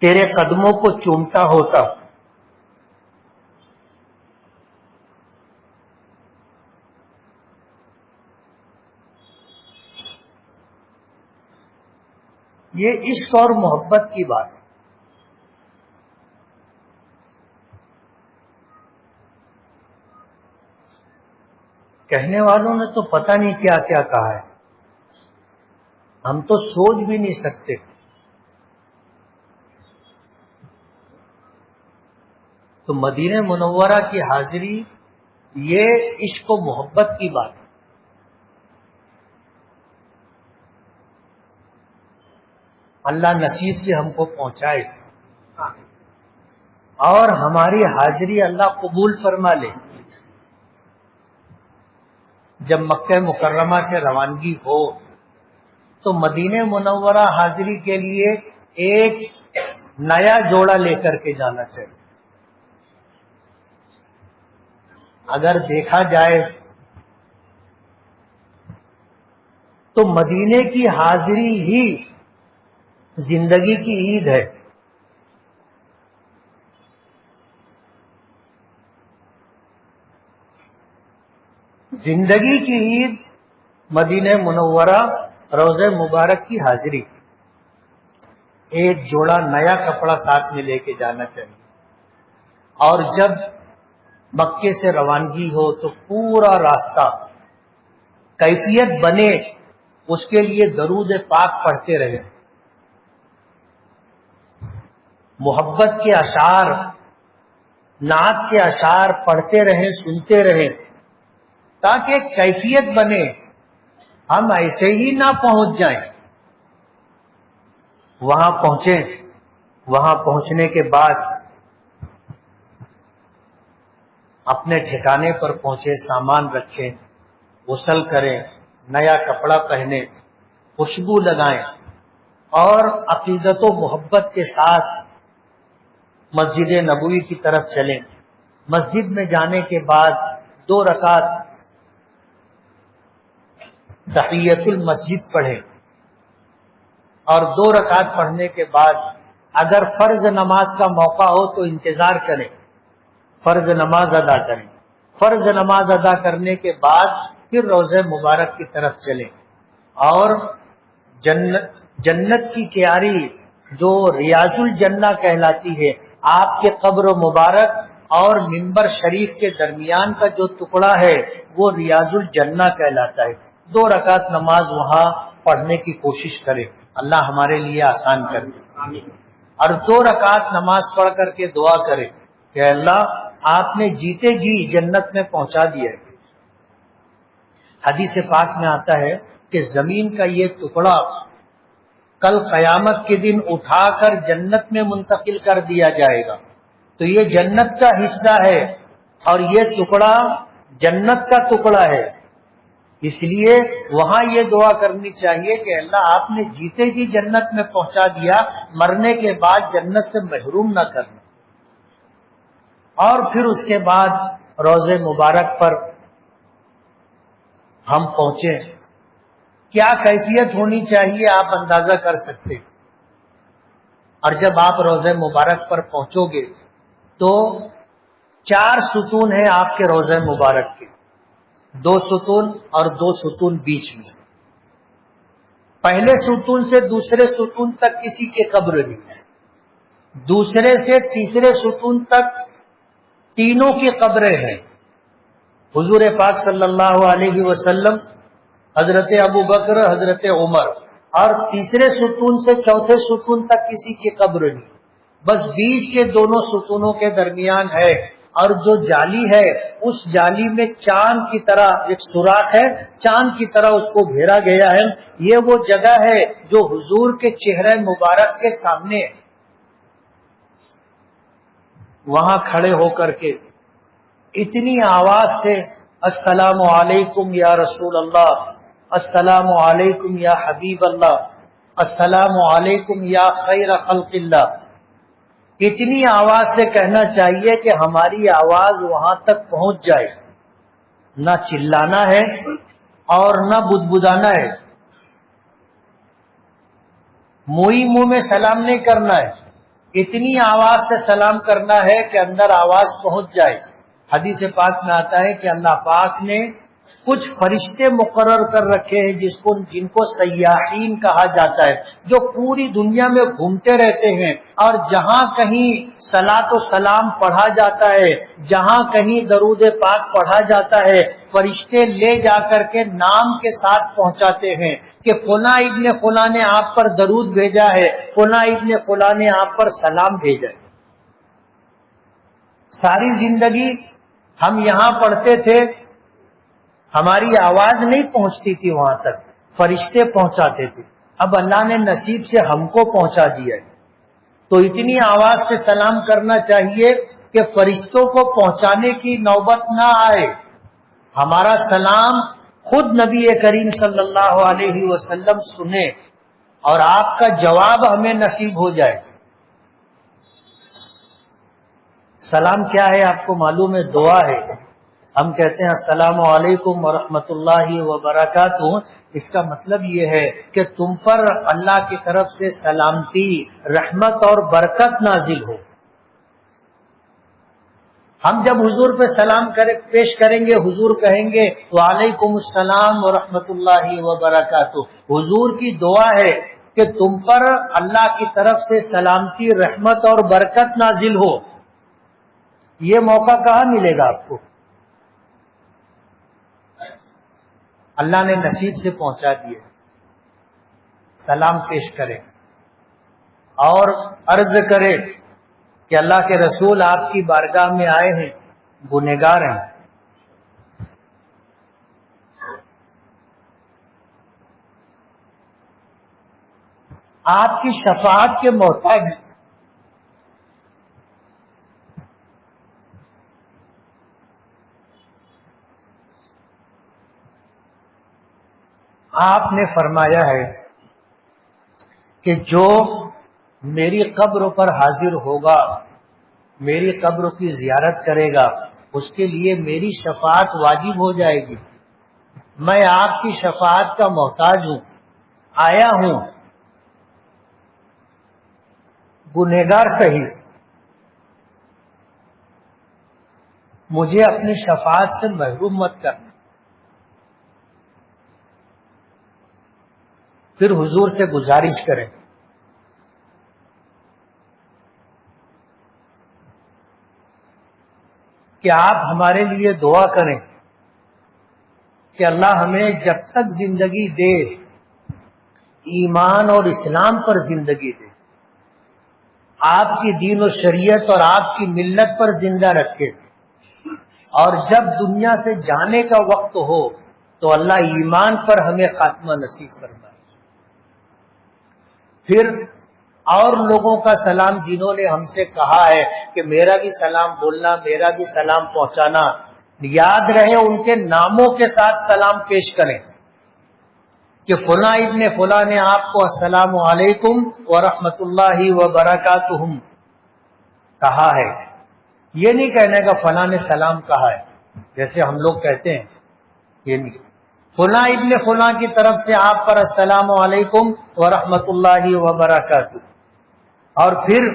تیرے قدموں کو چومتا ہوتا۔ یہ عشق اور محبت کی بات ہے۔ کہنے والوں نے تو پتہ نہیں کیا کیا کہا ہے، ہم تو سوچ بھی نہیں سکتے۔ تو مدینہ منورہ کی حاضری یہ عشق و محبت کی بات ہے۔ اللہ نصیب سے ہم کو پہنچائے اور ہماری حاضری اللہ قبول فرما لے۔ جب مکہ مکرمہ سے روانگی ہو تو مدینہ منورہ حاضری کے لیے ایک نیا جوڑا لے کر کے جانا چاہیے۔ اگر دیکھا جائے تو مدینے کی حاضری ہی زندگی کی عید ہے۔ زندگی کی عید مدینہ منورہ روضہ مبارک کی حاضری، ایک جوڑا نیا کپڑا ساتھ میں لے کے جانا چاہیے، اور جب مکے سے روانگی ہو تو پورا راستہ کیفیت بنے اس کے لیے درود پاک پڑھتے رہے، محبت کے اشعار، نعت کے اشعار پڑھتے رہیں، سنتے رہیں، تاکہ کیفیت بنے، ہم ایسے ہی نہ پہنچ جائیں۔ وہاں پہنچیں، وہاں پہنچنے کے بعد اپنے ٹھکانے پر پہنچے، سامان رکھیں، غسل کریں، نیا کپڑا پہنیں، خوشبو لگائیں، اور عقیدت و محبت کے ساتھ مسجد نبوی کی طرف چلیں۔ مسجد میں جانے کے بعد 2 رکعت تحیت المسجد پڑھیں، اور 2 رکعت پڑھنے کے بعد اگر فرض نماز کا موقع ہو تو انتظار کریں، فرض نماز ادا کریں، فرض نماز ادا کرنے کے بعد پھر روضہ مبارک کی طرف چلیں، اور جنت کی کیاری جو ریاض الجنہ کہلاتی ہے، آپ کے قبر مبارک اور منبر شریف کے درمیان کا جو ٹکڑا ہے وہ ریاض الجنہ کہلاتا ہے۔ 2 رکعت نماز وہاں پڑھنے کی کوشش کرے، اللہ ہمارے لیے آسان کر دے، اور 2 رکعت نماز پڑھ کر کے دعا کرے کہ اللہ آپ نے جیتے جی جنت میں پہنچا دیا ہے۔ حدیث پاک میں آتا ہے کہ زمین کا یہ ٹکڑا کل قیامت کے دن اٹھا کر جنت میں منتقل کر دیا جائے گا، تو یہ جنت کا حصہ ہے اور یہ ٹکڑا جنت کا ٹکڑا ہے، اس لیے وہاں یہ دعا کرنی چاہیے کہ اللہ آپ نے جیتے جی جنت میں پہنچا دیا، مرنے کے بعد جنت سے محروم نہ کرنا۔ اور پھر اس کے بعد روضہ مبارک پر ہم پہنچے، کیا کیفیت ہونی چاہیے آپ اندازہ کر سکتے۔ اور جب آپ روضہ مبارک پر پہنچو گے تو 4 ستون ہیں آپ کے روضہ مبارک کے، 2 ستون اور 2 ستون بیچ میں۔ پہلے ستون سے دوسرے ستون تک کسی کے قبر نہیں، دوسرے سے تیسرے ستون تک تینوں کی قبریں ہیں۔ حضور پاک صلی اللہ علیہ وسلم، حضرت ابو بکر، حضرت عمر، اور تیسرے ستون سے چوتھے ستون تک کسی کی قبر نہیں، بس بیچ کے دونوں ستونوں کے درمیان ہے، اور جو جالی ہے اس جالی میں چاند کی طرح ایک سوراخ ہے، چاند کی طرح اس کو گھیرا گیا ہے۔ یہ وہ جگہ ہے جو حضور کے چہرے مبارک کے سامنے ہے۔ وہاں کھڑے ہو کر کے اتنی آواز سے السلام علیکم یا رسول اللہ، السلام علیکم یا حبیب اللہ، السلام علیکم یا خیر خلق اللہ، اتنی آواز سے کہنا چاہیے کہ ہماری آواز وہاں تک پہنچ جائے۔ نہ چلانا ہے اور نہ بدبدانا ہے، منہ میں سلام نہیں کرنا ہے، اتنی آواز سے سلام کرنا ہے کہ اندر آواز پہنچ جائے۔ حدیث پاک میں آتا ہے کہ اللہ پاک نے کچھ فرشتے مقرر کر رکھے ہیں جن کو سیاحین کہا جاتا ہے، جو پوری دنیا میں گھومتے رہتے ہیں، اور جہاں کہیں صلاۃ و سلام پڑھا جاتا ہے، جہاں کہیں درود پاک پڑھا جاتا ہے، فرشتے لے جا کر کے نام کے ساتھ پہنچاتے ہیں کہ فلاں ابن فلاں نے آپ پر درود بھیجا ہے، فلاں ابن فلاں نے آپ پر سلام بھیجا ہے۔ ساری زندگی ہم یہاں پڑھتے تھے، ہماری آواز نہیں پہنچتی تھی وہاں تک، فرشتے پہنچاتے تھے، اب اللہ نے نصیب سے ہم کو پہنچا دیا ہے، تو اتنی آواز سے سلام کرنا چاہیے کہ فرشتوں کو پہنچانے کی نوبت نہ آئے، ہمارا سلام خود نبی کریم صلی اللہ علیہ وسلم سنے اور آپ کا جواب ہمیں نصیب ہو جائے۔ سلام کیا ہے آپ کو معلوم ہے؟ دعا ہے۔ ہم کہتے ہیں السلام علیکم ورحمۃ اللہ وبرکاتہ، اس کا مطلب یہ ہے کہ تم پر اللہ کی طرف سے سلامتی، رحمت اور برکت نازل ہو۔ ہم جب حضور پہ سلام پیش کریں گے، حضور کہیں گے وعلیکم السلام ورحمۃ اللہ وبرکاتہ، حضور کی دعا ہے کہ تم پر اللہ کی طرف سے سلامتی، رحمت اور برکت نازل ہو۔ یہ موقع کہاں ملے گا آپ کو؟ اللہ نے نصیب سے پہنچا دیے۔ سلام پیش کرے اور عرض کرے کہ اللہ کے رسول آپ کی بارگاہ میں آئے ہیں، گنہگار ہیں، آپ کی شفاعت کے محتاج ہیں، آپ نے فرمایا ہے کہ جو میری قبر پر حاضر ہوگا، میری قبر کی زیارت کرے گا، اس کے لیے میری شفاعت واجب ہو جائے گی۔ میں آپ کی شفاعت کا محتاج ہوں، آیا ہوں، گنہگار صحیح، مجھے اپنی شفاعت سے محروم مت کرنا۔ پھر حضور سے گزارش کریں کہ آپ ہمارے لیے دعا کریں کہ اللہ ہمیں جب تک زندگی دے ایمان اور اسلام پر زندگی دے، آپ کی دین و شریعت اور آپ کی ملت پر زندہ رکھے، اور جب دنیا سے جانے کا وقت ہو تو اللہ ایمان پر ہمیں خاتمہ نصیب فرمائے۔ پھر اور لوگوں کا سلام جنہوں نے ہم سے کہا ہے کہ میرا بھی سلام بولنا، میرا بھی سلام پہنچانا، یاد رہے ان کے ناموں کے ساتھ سلام پیش کریں کہ فلاں ابن فلاں نے آپ کو السلام علیکم ورحمۃ اللہ وبرکاتہ کہا ہے۔ یہ نہیں کہنے کا فلاں نے سلام کہا ہے، جیسے ہم لوگ کہتے ہیں، یہ نہیں، فلاں ابن فلاں کی طرف سے آپ پر السلام علیکم ورحمۃ اللہ وبرکاتہ، اور پھر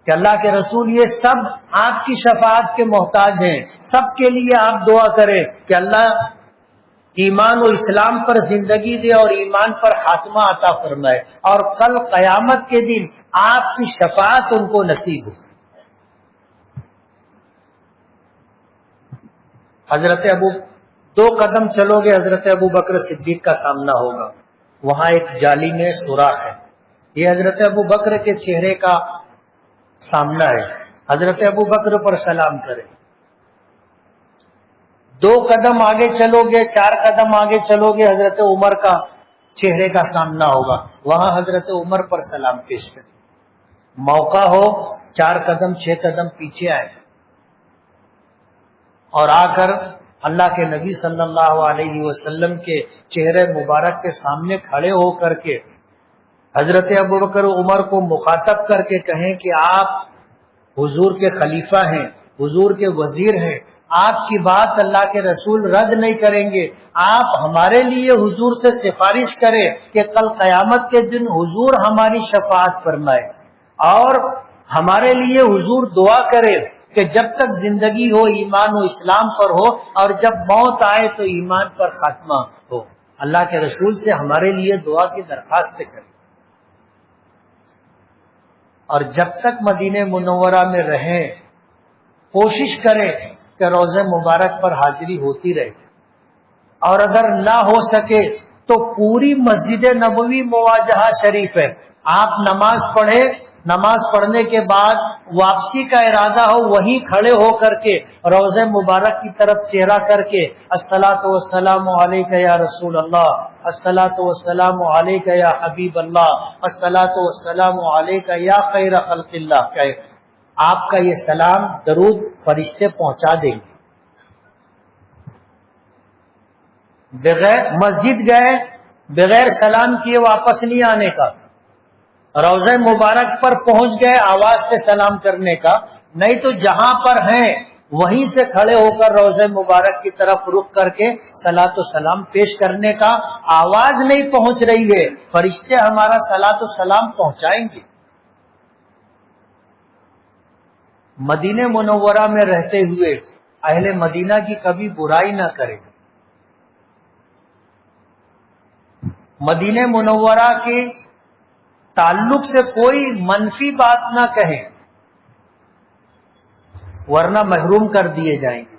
کہ اللہ کے رسول یہ سب آپ کی شفاعت کے محتاج ہیں، سب کے لیے آپ دعا کریں کہ اللہ ایمان و اسلام پر زندگی دے اور ایمان پر خاتمہ عطا فرمائے، اور کل قیامت کے دن آپ کی شفاعت ان کو نصیب ہو۔ حضرت ابو 2 قدم چلو گے، حضرت ابو بکر صدیق کا سامنا ہوگا، وہاں ایک جالی میں سوراخ ہے، یہ حضرت ابو بکر کے چہرے کا سامنا ہے، حضرت ابو بکر پر سلام کرے۔ 2 قدم آگے چلو گے، 4 قدم آگے چلو گے، حضرت عمر کا چہرے کا سامنا ہوگا، وہاں حضرت عمر پر سلام پیش کرے۔ موقع ہو 4 قدم 6 قدم پیچھے آئے اور آ کر اللہ کے نبی صلی اللہ علیہ وسلم کے چہرے مبارک کے سامنے کھڑے ہو کر کے حضرت ابوبکر عمر کو مخاطب کر کے کہیں کہ آپ حضور کے خلیفہ ہیں، حضور کے وزیر ہیں، آپ کی بات اللہ کے رسول رد نہیں کریں گے. آپ ہمارے لیے حضور سے سفارش کریں کہ کل قیامت کے دن حضور ہماری شفاعت فرمائے، اور ہمارے لیے حضور دعا کرے کہ جب تک زندگی ہو ایمان و اسلام پر ہو، اور جب موت آئے تو ایمان پر خاتمہ ہو. اللہ کے رسول سے ہمارے لیے دعا کی درخواست کریں، اور جب تک مدینہ منورہ میں رہیں کوشش کریں کہ روضہ مبارک پر حاضری ہوتی رہے، اور اگر نہ ہو سکے تو پوری مسجد نبوی مواجہہ شریف ہے، آپ نماز پڑھیں، نماز پڑھنے کے بعد واپسی کا ارادہ ہو، وہیں کھڑے ہو کر کے روضہ مبارک کی طرف چہرہ کر کے الصلاۃ والسلام علیک یا رسول اللہ، الصلاۃ والسلام علیک یا حبیب اللہ، الصلاۃ والسلام علیک یا خیر خلق اللہ کہے. آپ کا یہ سلام درود فرشتے پہنچا دیں گے. بغیر مسجد گئے بغیر سلام کیے واپس نہیں آنے کا، روضہ مبارک پر پہنچ گئے آواز سے سلام کرنے کا، نہیں تو جہاں پر ہیں وہیں سے کھڑے ہو کر روضہ مبارک کی طرف رخ کر کے صلاۃ و سلام پیش کرنے کا. آواز نہیں پہنچ رہی ہے، فرشتے ہمارا صلاۃ و سلام پہنچائیں گے. مدینہ منورہ میں رہتے ہوئے اہل مدینہ کی کبھی برائی نہ کریں، مدینہ منورہ کے تعلق سے کوئی منفی بات نہ کہیں، ورنہ محروم کر دیے جائیں گے.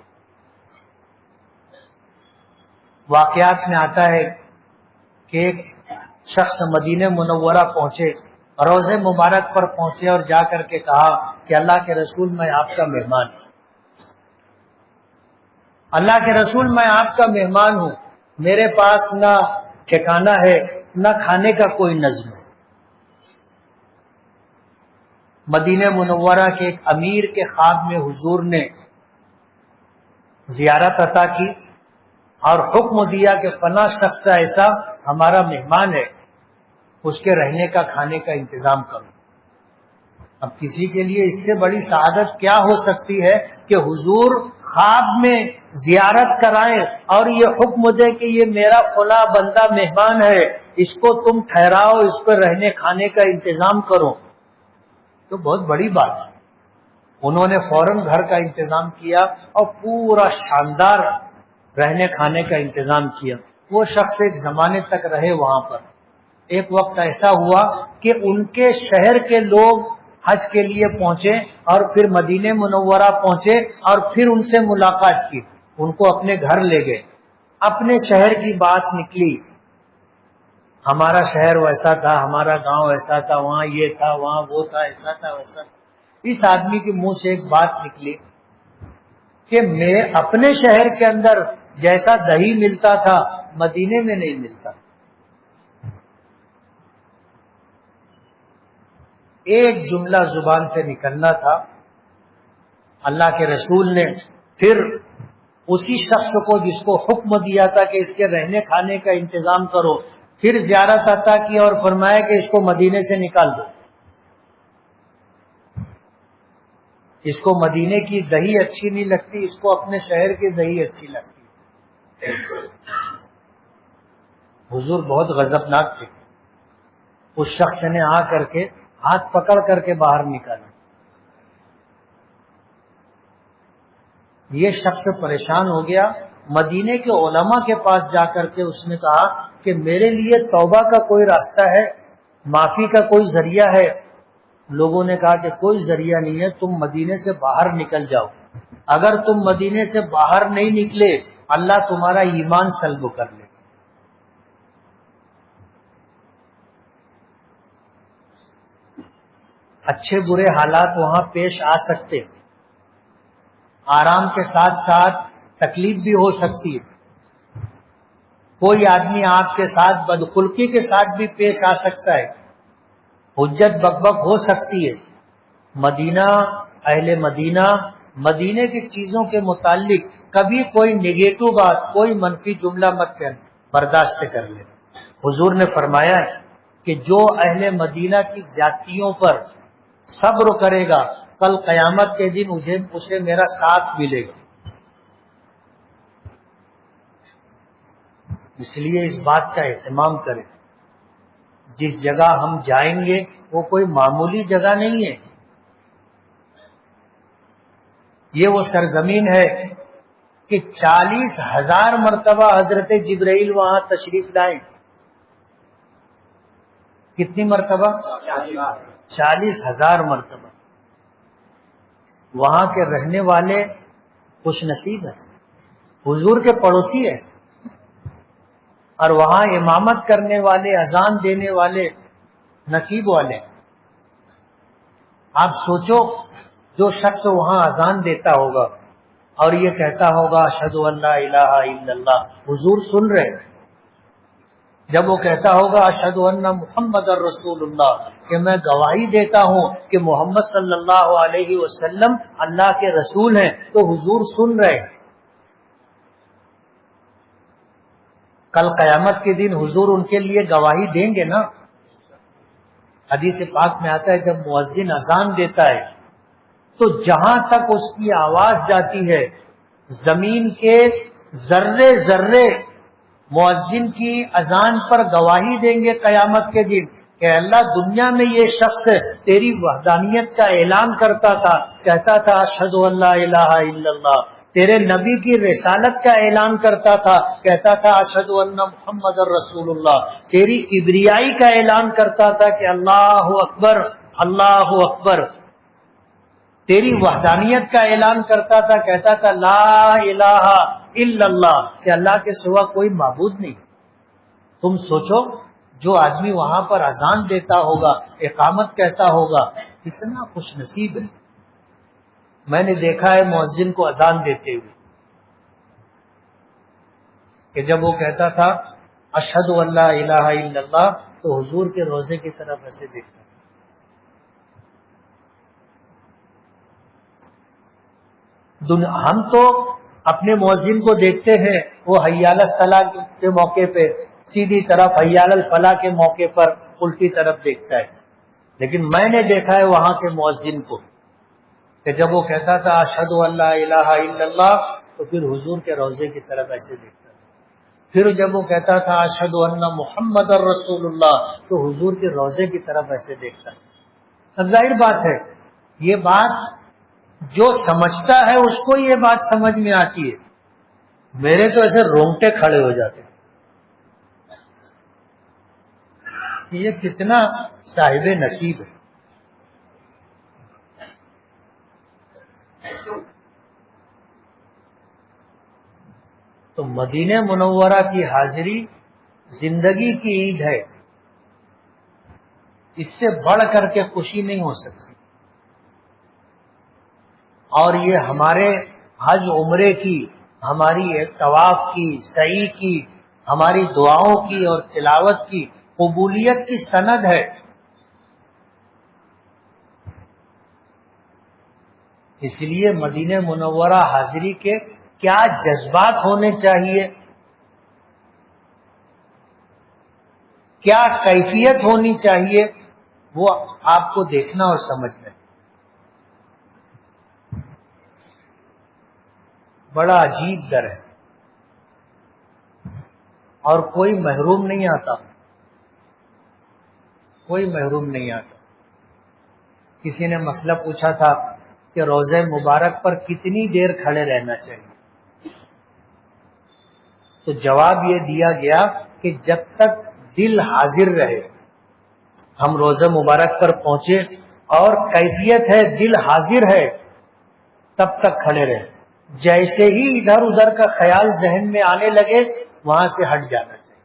واقعات میں آتا ہے کہ ایک شخص مدینہ منورہ پہنچے، روضہ مبارک پر پہنچے اور جا کر کے کہا کہ اللہ کے رسول میں آپ کا مہمان ہوں، اللہ کے رسول میں آپ کا مہمان ہوں، میرے پاس نہ ٹھکانہ ہے نہ کھانے کا کوئی نظم ہے. مدینہ منورہ کے ایک امیر کے خواب میں حضور نے زیارت عطا کی اور حکم دیا کہ فلاں شخص ایسا ہمارا مہمان ہے، اس کے رہنے کا کھانے کا انتظام کرو. اب کسی کے لیے اس سے بڑی سعادت کیا ہو سکتی ہے کہ حضور خواب میں زیارت کرائیں اور یہ حکم دے کہ یہ میرا فلاں بندہ مہمان ہے، اس کو تم ٹھہراؤ، اس کو رہنے کھانے کا انتظام کرو. تو بہت بڑی بات ہے. انہوں نے فوراً گھر کا انتظام کیا اور پورا شاندار رہنے کھانے کا انتظام کیا. وہ شخص ایک زمانے تک رہے وہاں پر. ایک وقت ایسا ہوا کہ ان کے شہر کے لوگ حج کے لیے پہنچے اور پھر مدینہ منورہ پہنچے اور پھر ان سے ملاقات کی، ان کو اپنے گھر لے گئے. اپنے شہر کی بات نکلی، ہمارا شہر ویسا تھا، ہمارا گاؤں ایسا تھا، وہاں یہ تھا، وہاں وہ تھا، ایسا تھا ویسا تھا. اس آدمی کے منہ سے ایک بات نکلی کہ میں اپنے شہر کے اندر جیسا دہی ملتا تھا مدینے میں نہیں ملتا. ایک جملہ زبان سے نکلنا تھا. اللہ کے رسول نے پھر اسی شخص کو جس کو حکم دیا تھا کہ اس کے رہنے کھانے کا انتظام کرو، پھر زیارت عطا کی اور فرمایا کہ اس کو مدینے سے نکال دو. اس کو مدینے کی دہی اچھی نہیں لگتی، اس کو اپنے شہر کی دہی اچھی لگتی. حضور بہت غضبناک تھے. اس شخص نے آ کر کے ہاتھ پکڑ کر کے باہر نکالا. یہ شخص پریشان ہو گیا. مدینے کے علماء کے پاس جا کر کے اس نے کہا کہ میرے لیے توبہ کا کوئی راستہ ہے، معافی کا کوئی ذریعہ ہے؟ لوگوں نے کہا کہ کوئی ذریعہ نہیں ہے، تم مدینے سے باہر نکل جاؤ. اگر تم مدینے سے باہر نہیں نکلے اللہ تمہارا ایمان سلب کر لے. اچھے برے حالات وہاں پیش آ سکتے، آرام کے ساتھ ساتھ تکلیف بھی ہو سکتی ہے. کوئی آدمی آپ کے ساتھ بدخلقی کے ساتھ بھی پیش آ سکتا ہے، حجت بک ہو سکتی ہے. مدینہ، اہل مدینہ، مدینے کی چیزوں کے متعلق کبھی کوئی نگیٹو بات، کوئی منفی جملہ مت کر، برداشت کر لے. حضور نے فرمایا ہے کہ جو اہل مدینہ کی زیادتیوں پر صبر کرے گا کل قیامت کے دن اسے میرا ساتھ ملے گا. اس لیے اس بات کا اہتمام کریں، جس جگہ ہم جائیں گے وہ کوئی معمولی جگہ نہیں ہے، یہ وہ سرزمین ہے کہ 40,000 مرتبہ حضرت جبرائیل وہاں تشریف لائے۔ کتنی مرتبہ؟ 40,000 مرتبہ۔ وہاں کے رہنے والے خوش نصیب ہیں، حضور کے پڑوسی ہیں، اور وہاں امامت کرنے والے، اذان دینے والے نصیب والے۔ آپ سوچو، جو شخص وہاں اذان دیتا ہوگا اور یہ کہتا ہوگا اشہد ان لا الہ الا اللہ، حضور سن رہے ہیں۔ جب وہ کہتا ہوگا اشہد ان محمد رسول اللہ، کہ میں گواہی دیتا ہوں کہ محمد صلی اللہ علیہ وسلم اللہ کے رسول ہیں، تو حضور سن رہے ہیں۔ کل قیامت کے دن حضور ان کے لیے گواہی دیں گے نا۔ حدیث پاک میں آتا ہے جب مؤذن اذان دیتا ہے تو جہاں تک اس کی آواز جاتی ہے، زمین کے ذرے ذرے مؤذن کی اذان پر گواہی دیں گے قیامت کے دن کہ اللہ، دنیا میں یہ شخص تیری وحدانیت کا اعلان کرتا تھا، کہتا تھا اشہد ان لا الہ الا اللہ، تیرے نبی کی رسالت کا اعلان کرتا تھا، کہتا تھا اشہد ان محمد رسول اللہ، تیری کبریائی کا اعلان کرتا تھا کہ اللہ اکبر اللہ اکبر، تیری وحدانیت کا اعلان کرتا تھا، کہتا تھا لا الہ الا اللہ، کہ اللہ کے سوا کوئی معبود نہیں۔ تم سوچو، جو آدمی وہاں پر اذان دیتا ہوگا، اقامت کہتا ہوگا، کتنا خوش نصیب ہے۔ میں نے دیکھا ہے مؤذن کو اذان دیتے ہوئے کہ جب وہ کہتا تھا اشہد ان لا الہ الا اللہ، تو حضور کے روضے کی طرف ایسے دیکھتا۔ ہم تو اپنے مؤذن کو دیکھتے ہیں، وہ حی علی الصلاۃ کے موقع پہ سیدھی طرف، حی علی الفلاح کے موقع پر الٹی طرف دیکھتا ہے، لیکن میں نے دیکھا ہے وہاں کے مؤذن کو کہ جب وہ کہتا تھا اشہد ان لا الہ الا اللہ، تو پھر حضور کے روضے کی طرف ایسے دیکھتا تھا۔ پھر جب وہ کہتا تھا اشہد ان محمد رسول اللہ، تو حضور کے روضے کی طرف ایسے دیکھتا تھا۔ اب ظاہر بات ہے، یہ بات جو سمجھتا ہے اس کو یہ بات سمجھ میں آتی ہے، میرے تو ایسے رونگٹے کھڑے ہو جاتے ہیں کہ یہ کتنا صاحب نصیب ہے۔ تو مدینہ منورہ کی حاضری زندگی کی عید ہے، اس سے بڑھ کر کے خوشی نہیں ہو سکتی، اور یہ ہمارے حج عمرے کی، ہماری طواف کی، سعی کی، ہماری دعاؤں کی اور تلاوت کی قبولیت کی سند ہے۔ اس لیے مدینہ منورہ حاضری کے کیا جذبات ہونے چاہیے، کیا کیفیت ہونی چاہیے، وہ آپ کو دیکھنا اور سمجھنا۔ بڑا عجیب در ہے، اور کوئی محروم نہیں آتا، کوئی محروم نہیں آتا۔ کسی نے مسئلہ پوچھا تھا کہ روضہ مبارک پر کتنی دیر کھڑے رہنا چاہیے، تو جواب یہ دیا گیا کہ جب تک دل حاضر رہے۔ ہم روضہ مبارک پر پہنچے اور کیفیت ہے دل حاضر ہے، تب تک کھڑے رہے، جیسے ہی ادھر ادھر کا خیال ذہن میں آنے لگے وہاں سے ہٹ جانا چاہیے۔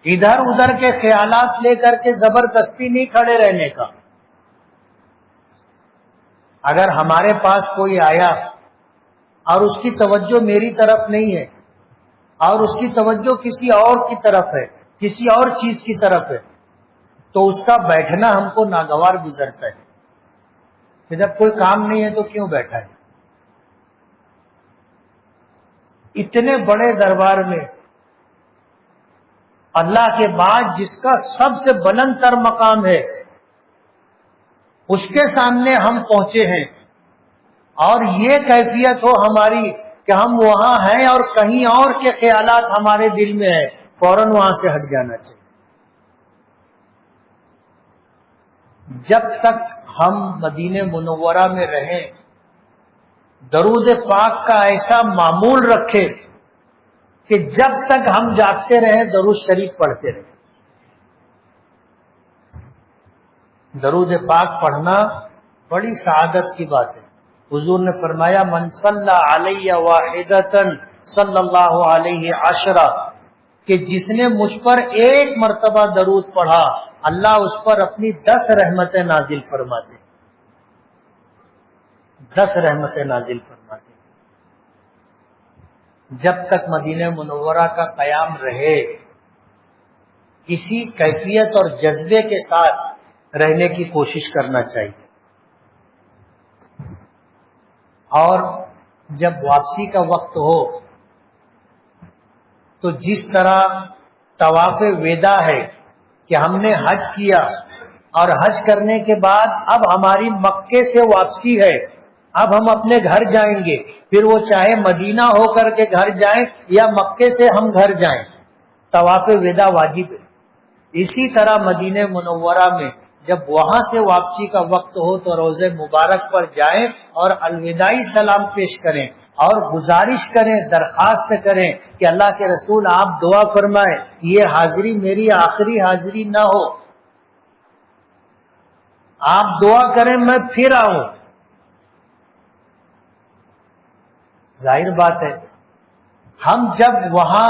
ادھر ادھر کے خیالات لے کر کے زبردستی نہیں کھڑے رہنے کا۔ اگر ہمارے پاس کوئی آیا اور اس کی توجہ میری طرف نہیں ہے اور اس کی توجہ کسی اور کی طرف ہے، کسی اور چیز کی طرف ہے، تو اس کا بیٹھنا ہم کو ناگوار گزرتا ہے کہ جب کوئی کام نہیں ہے تو کیوں بیٹھا ہے۔ اتنے بڑے دربار میں اللہ کے بعد جس کا سب سے بلند تر مقام ہے، اس کے سامنے ہم پہنچے ہیں، اور یہ کیفیت ہو ہماری کہ ہم وہاں ہیں اور کہیں اور کے خیالات ہمارے دل میں ہیں، فوراً وہاں سے ہٹ جانا چاہیے۔ جب تک ہم مدینہ منورہ میں رہیں، درود پاک کا ایسا معمول رکھے کہ جب تک ہم جاگتے رہیں درود شریف پڑھتے رہیں۔ درود پاک پڑھنا بڑی سعادت کی بات ہے۔ حضور نے فرمایا من صلی علیہ واحدۃ صلی اللہ علیہ عشرہ، کہ جس نے مجھ پر ایک مرتبہ درود پڑھا اللہ اس پر اپنی 10 رحمتیں نازل فرماتے، 10 رحمتیں نازل فرماتے۔ جب تک مدینہ منورہ کا قیام رہے اسی کیفیت اور جذبے کے ساتھ رہنے کی کوشش کرنا چاہیے۔ اور جب واپسی کا وقت ہو تو جس طرح طواف وداع ہے کہ ہم نے حج کیا اور حج کرنے کے بعد اب ہماری مکے سے واپسی ہے، اب ہم اپنے گھر جائیں گے، پھر وہ چاہے مدینہ ہو کر کے گھر جائیں یا مکے سے ہم گھر جائیں، طواف وداع واجب ہے۔ اسی طرح مدینہ منورہ میں جب وہاں سے واپسی کا وقت ہو تو روضہ مبارک پر جائیں اور الوداعی سلام پیش کریں اور گزارش کریں، درخواست کریں کہ اللہ کے رسول آپ دعا فرمائیں یہ حاضری میری آخری حاضری نہ ہو، آپ دعا کریں میں پھر آؤں۔ ظاہر بات ہے ہم جب وہاں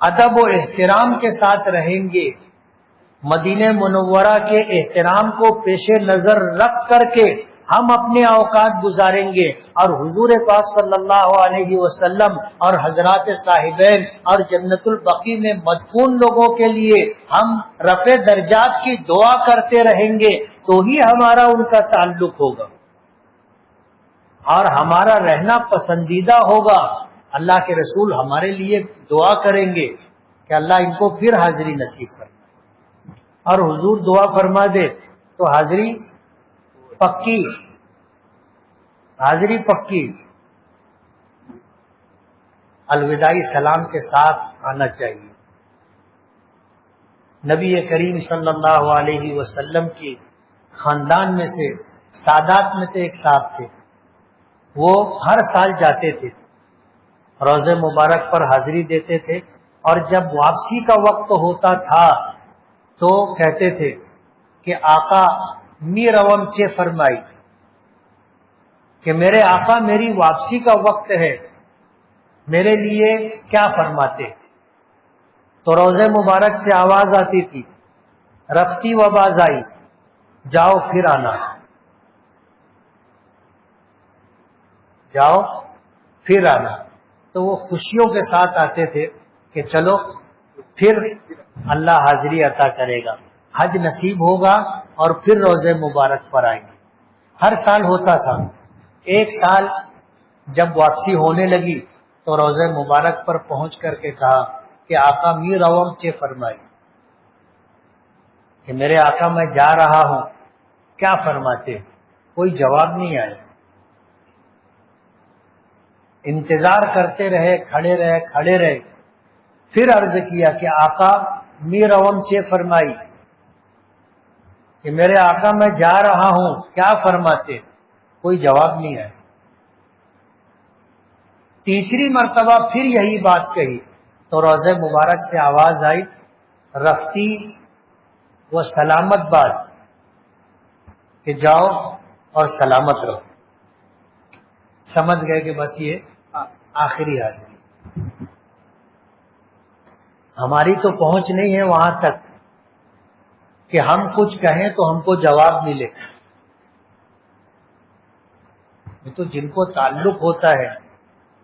ادب و احترام کے ساتھ رہیں گے، مدینہ منورہ کے احترام کو پیش نظر رکھ کر کے ہم اپنے اوقات گزاریں گے، اور حضور پاک صلی اللہ علیہ وسلم اور حضرات صاحبین اور جنت البقیع میں مدفون لوگوں کے لیے ہم رفع درجات کی دعا کرتے رہیں گے تو ہی ہمارا ان کا تعلق ہوگا اور ہمارا رہنا پسندیدہ ہوگا۔ اللہ کے رسول ہمارے لیے دعا کریں گے کہ اللہ ان کو پھر حاضری نصیب فرمائے، اور حضور دعا فرما دے تو حاضری پکی، حاضری پکی۔ الوداعی سلام کے ساتھ آنا چاہیے۔ نبی کریم صلی اللہ علیہ وسلم کی خاندان میں سے سادات میں سے ایک صاحب تھے، وہ ہر سال جاتے تھے، روضہ مبارک پر حاضری دیتے تھے، اور جب واپسی کا وقت ہوتا تھا تو کہتے تھے کہ آقا می روم چے فرمائی، کہ میرے آقا میری واپسی کا وقت ہے، میرے لیے کیا فرماتے؟ تو روضہ مبارک سے آواز آتی تھی رفتی و باز آئی، جاؤ پھر آنا، جاؤ پھر آنا۔ تو وہ خوشیوں کے ساتھ آتے تھے کہ چلو پھر اللہ حاضری عطا کرے گا، حج نصیب ہوگا اور پھر روضہ مبارک پر آئیں گے۔ ہر سال ہوتا تھا۔ ایک سال جب واپسی ہونے لگی تو روضہ مبارک پر پہنچ کر کے کہا کہ آقا می روم چے فرمائی، کہ میرے آقا میں جا رہا ہوں، کیا فرماتے؟ کوئی جواب نہیں آیا۔ انتظار کرتے رہے، کھڑے رہے، پھر عرض کیا کہ آقا می روم چے فرمائی، کہ میرے آقا میں جا رہا ہوں، کیا فرماتے؟ کوئی جواب نہیں آیا۔ تیسری مرتبہ پھر یہی بات کہی تو روضہ مبارک سے آواز آئی رفتی و سلامت باد، کہ جاؤ اور سلامت رہو۔ سمجھ گئے کہ بس یہ آخری حاضری، ہماری تو پہنچ نہیں ہے وہاں تک کہ ہم کچھ کہیں تو ہم کو جواب ملے۔ یہ تو جن کو تعلق ہوتا ہے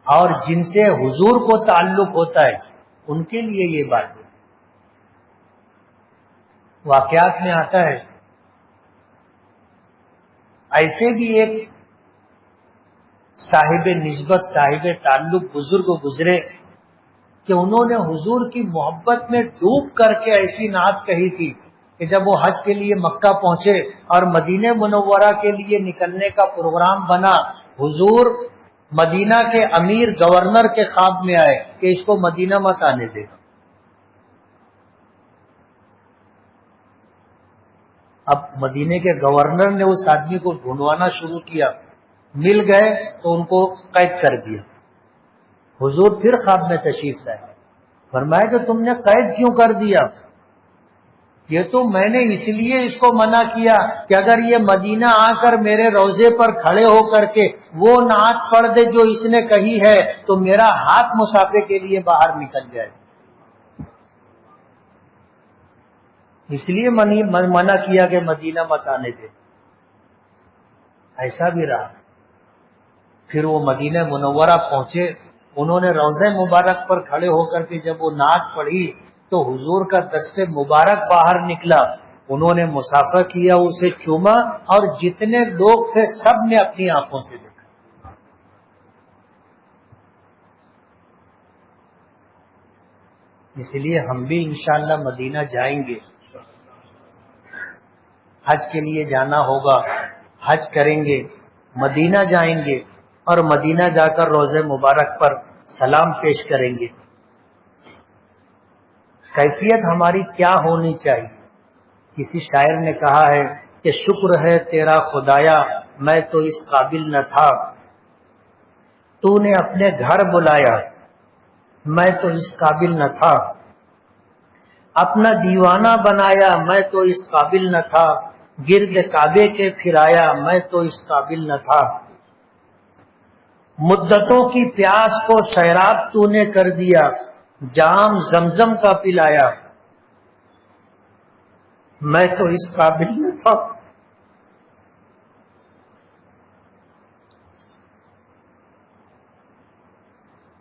اور جن سے حضور کو تعلق ہوتا ہے ان کے لیے یہ بات ہے۔ واقعات میں آتا ہے ایسے بھی ایک صاحب نسبت، صاحب تعلق بزرگ گزرے کہ انہوں نے حضور کی محبت میں ڈوب کر کے ایسی نعت کہی تھی کہ جب وہ حج کے لیے مکہ پہنچے اور مدینہ منورہ کے لیے نکلنے کا پروگرام بنا، حضور مدینہ کے امیر گورنر کے خواب میں آئے کہ اس کو مدینہ مت آنے دے گا. اب مدینے کے گورنر نے اس آدمی کو ڈھونڈوانا شروع کیا، مل گئے تو ان کو قید کر دیا. حضور پھر خواب میں تشریف لائے، فرمایا کہ تم نے قید کیوں کر دیا؟ یہ تو میں نے اس لیے اس کو منع کیا کہ اگر یہ مدینہ آ کر میرے روضے پر کھڑے ہو کر کے وہ نعت پڑھ دے جو اس نے کہی ہے تو میرا ہاتھ مسافے کے لیے باہر نکل جائے، اس لیے منع کیا کہ مدینہ مت آنے دے. ایسا بھی رہا. پھر وہ مدینہ منورہ پہنچے، انہوں نے روضہ مبارک پر کھڑے ہو کر کے جب وہ نعت پڑھی تو حضور کا دست مبارک باہر نکلا. انہوں نے مسافہ کیا، اسے چوما، اور جتنے لوگ تھے سب نے اپنی آنکھوں سے دیکھا. اس لیے ہم بھی انشاءاللہ مدینہ جائیں گے، حج کے لیے جانا ہوگا، حج کریں گے، مدینہ جائیں گے اور مدینہ جا کر روضہ مبارک پر سلام پیش کریں گے. کیفیت ہماری کیا ہونی چاہیے؟ کسی شاعر نے کہا ہے کہ شکر ہے تیرا خدایا میں تو اس قابل نہ تھا، تو نے اپنے گھر بلایا میں تو اس قابل نہ تھا، اپنا دیوانہ بنایا میں تو اس قابل نہ تھا، گرد کعبے کے پھرایا میں تو اس قابل نہ تھا، مدتوں کی پیاس کو سیراب تو نے کر دیا، جام زمزم کا پلایا میں تو اس قابل نہ تھا.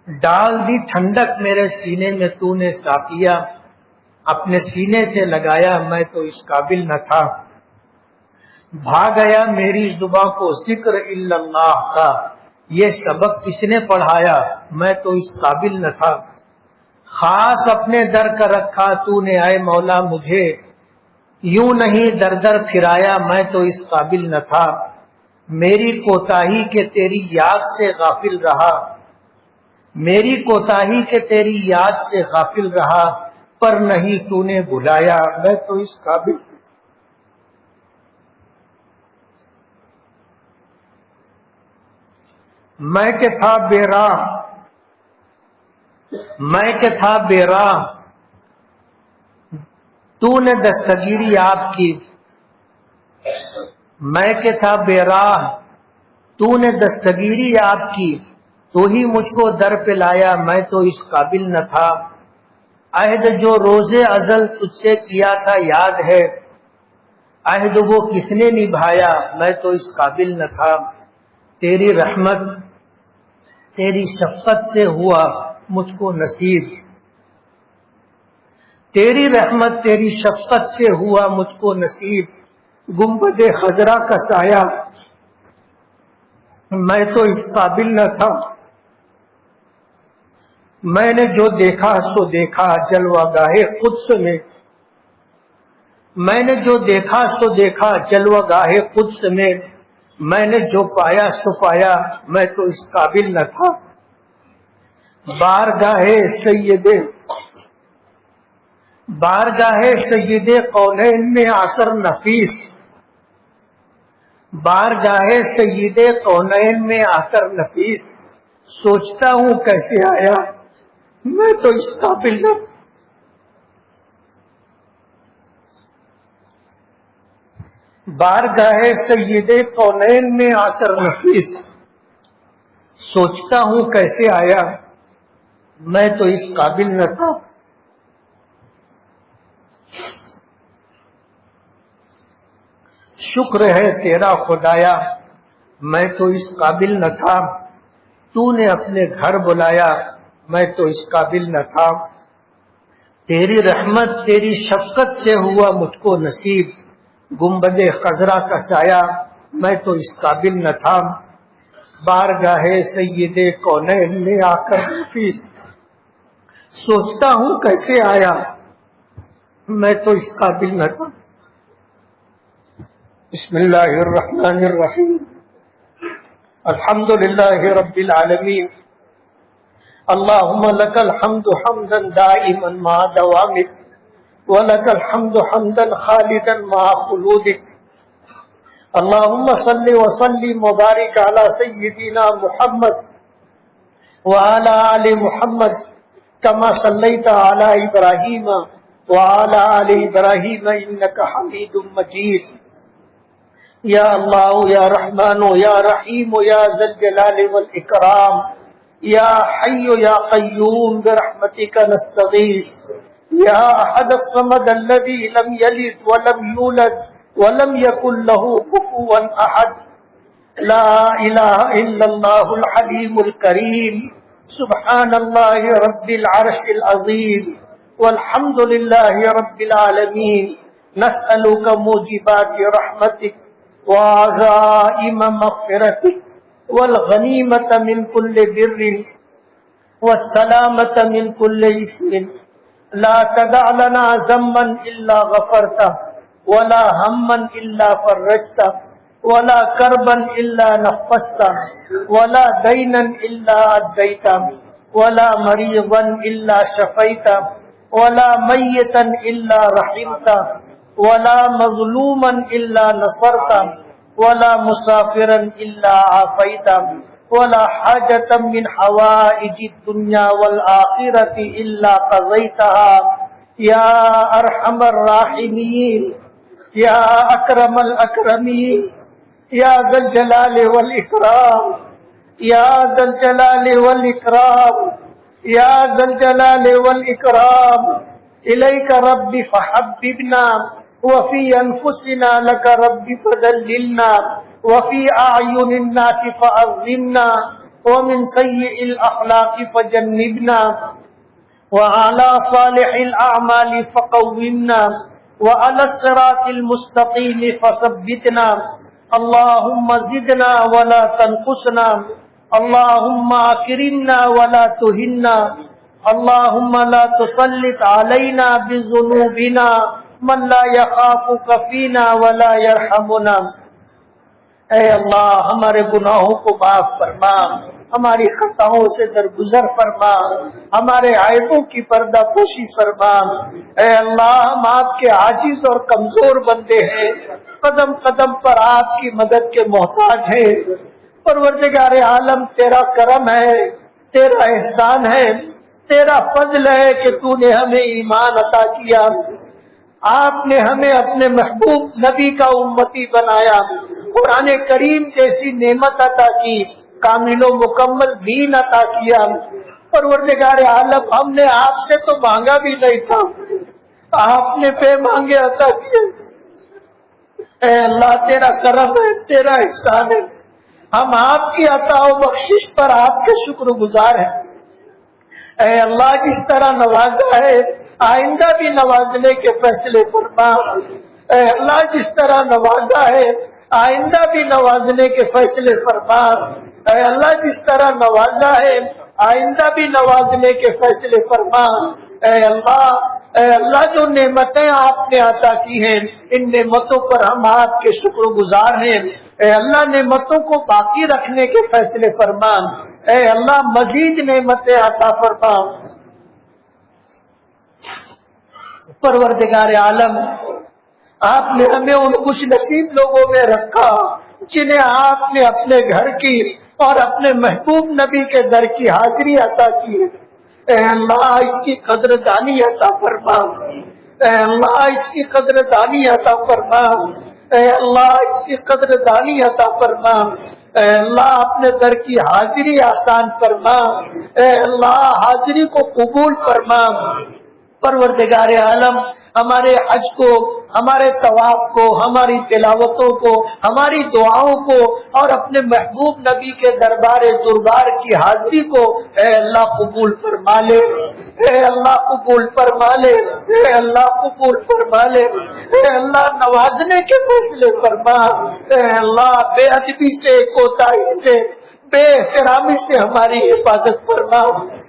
ڈال دی ٹھنڈک میرے سینے میں تو نے ساتیا، اپنے سینے سے لگایا میں تو اس قابل نہ تھا، بھاگ گیا میری زباں کو ذکر الا اللہ کا، یہ سبق کس نے پڑھایا میں تو اس قابل نہ تھا، خاص اپنے در کا رکھا تو نے اے مولا مجھے، یوں نہیں در در پھرایا میں تو اس قابل نہ تھا، میری کوتاہی کے تیری یاد سے غافل رہا، میری کوتاہی کے تیری یاد سے غافل رہا، پر نہیں تو نے بلایا میں تو اس قابل. میں کہ تھا بے راہ، میں کہ تھا بے راہ تو نے دستگیری آپ کی، میں کہ تھا بے راہ تو نے دستگیری آپ کی، تو ہی مجھ کو در پہ لایا میں تو اس قابل نہ تھا، عہد جو روز ازل تجھ سے کیا تھا یاد ہے، عہد وہ کس نے نبھایا میں تو اس قابل نہ تھا، تیری رحمت تیری شفقت سے ہوا مجھ کو نصیب، تیری رحمت تیری شفقت سے ہوا مجھ کو نصیب، گنبد خضرا کا سایہ میں تو اس قابل نہ تھا، میں نے جو دیکھا سو دیکھا جلوہ گاہ قدس میں، میں نے جو دیکھا سو دیکھا جلوہ گاہ قدس میں، میں نے جو پایا سو پایا میں تو اس قابل نہ تھا، بارگاہ سید قونین میں آ کر نفیس، بارگاہ سید قونین میں آ کر نفیس، سوچتا ہوں کیسے آیا میں تو اس قابل نہ. بارگاہ سید قونین میں آ کر نفیس، سوچتا ہوں کیسے آیا میں تو اس قابل نہ تھا. شکر ہے تیرا خدایا میں تو اس قابل نہ تھا، تو نے اپنے گھر بلایا میں تو اس قابل نہ تھا، تیری رحمت تیری شفقت سے ہوا مجھ کو نصیب، گنبد خضرا کا سایہ میں تو اس قابل نہ تھا، بارگاہ سید کونین میں آ کر نفیس، سوچتا ہوں کیسے آیا میں تو اس قابل نہ تھا. بسم اللہ الرحمن الرحیم. الحمد لله رب العالمين. اللهم لك الحمد حمدا دائما مع دوامك، ولك الحمد حمدا خالدا مع خلودك. اللهم صل وسلم وبارك على سيدنا محمد وعلى آل محمد كما صليت على إبراهيم وعلى آل إبراهيم إنك حميد مجيد. یا اللہ یا رحمان یا رحیم یا ذی الجلال والإکرام یا حی یا قیوم برحمتک نستغیث یا احد الصمد الذی لم یلد ولم یولد ولم یکن له کفوا احد. لا الہ الا اللہ الحلیم الکریم سبحان اللہ رب العرش العظیم والحمد للہ رب العالمین. نسألک موجبات رحمتک وعزائم مغفرتك والغنيمة من كل بر والسلامة من كل إثم. لا تدع لنا ذنبا إلا غفرته ولا هما إلا فرجته ولا كربا إلا نفسته ولا دينا إلا أديته ولا مريضا إلا شفيته ولا ميتا إلا رحمته ولا مظلوما إلا نصرته ولا مسافرا إلا عافيته ولا حاجة من حوائج الدنيا والآخرة إلا قضيتها يا أرحم الراحمين يا أكرم الأكرمين يا ذا الجلال والإكرام يا ذا الجلال والإكرام يا ذا الجلال والإكرام. إليك رب فحببنا وفي أنفسنا لك رب فذللنا وفي أعين الناس فعظمنا ومن سيء الأخلاق فجنبنا وعلى صالح الأعمال فقومنا وعلى الصراط المستقيم فثبتنا. اللهم زدنا ولا تنقصنا اللهم أكرمنا ولا تهنا اللهم لا تسلط علينا بذنوبنا من لا يخافك فينا ولا يرحمنا. اے اللہ ہمارے گناہوں کو معاف فرما، ہماری خطاؤں سے درگزر فرما، ہمارے عیبوں کی پردہ پوشی فرما. اے اللہ ہم آپ کے عاجز اور کمزور بندے ہیں، قدم قدم پر آپ کی مدد کے محتاج ہیں. پروردگار عالم تیرا کرم ہے، تیرا احسان ہے، تیرا فضل ہے کہ تو نے ہمیں ایمان عطا کیا، آپ نے ہمیں اپنے محبوب نبی کا امتی بنایا، قرآن کریم جیسی نعمت عطا کی، کامل و مکمل دین عطا کیا. پروردگار عالم ہم نے آپ سے تو مانگا بھی نہیں تھا، آپ نے بے مانگے عطا کیا. اے اللہ تیرا کرم ہے، تیرا احسان ہے، ہم آپ کی عطا و بخشش پر آپ کے شکر گزار ہیں. اے اللہ جس طرح نوازا ہے آئندہ بھی نوازنے کے فیصلے فرما. اے اللہ جس طرح نوازا ہے آئندہ بھی نوازنے کے فیصلے فرما. اے اللہ جس طرح نوازا ہے آئندہ بھی نوازنے کے فیصلے فرما. اے اللہ جو نعمتیں آپ نے عطا کی ہیں ان نعمتوں پر ہم آپ کے شکر گزار ہیں. اے اللہ نعمتوں کو باقی رکھنے کے فیصلے فرما. اے اللہ مزید نعمتیں عطا فرما. پروردگار عالم آپ نے ہمیں ان خوش نصیب لوگوں میں رکھا جنہیں آپ نے اپنے گھر کی اور اپنے محبوب نبی کے در کی حاضری عطا کی. اے اللہ اس کی قدر دانی عطا فرما. اے اللہ اس کی قدر دانی عطا فرما. اے اللہ اس کی قدر دانی عطا فرما. اے اللہ اپنے در کی حاضری آسان فرما. اے اللہ حاضری کو قبول فرما. پروردگار عالم ہمارے حج کو، ہمارے طواف کو، ہماری تلاوتوں کو، ہماری دعاؤں کو اور اپنے محبوب نبی کے دربار کی حاضری کو اے اللہ قبول فرما لے. اے اللہ قبول فرما لے. اے اللہ قبول فرما لے. اے اللہ نوازنے کے فیصلے فرما. اے اللہ بے ادبی سے، کوتاہی سے، بے احترامی سے ہماری حفاظت فرما.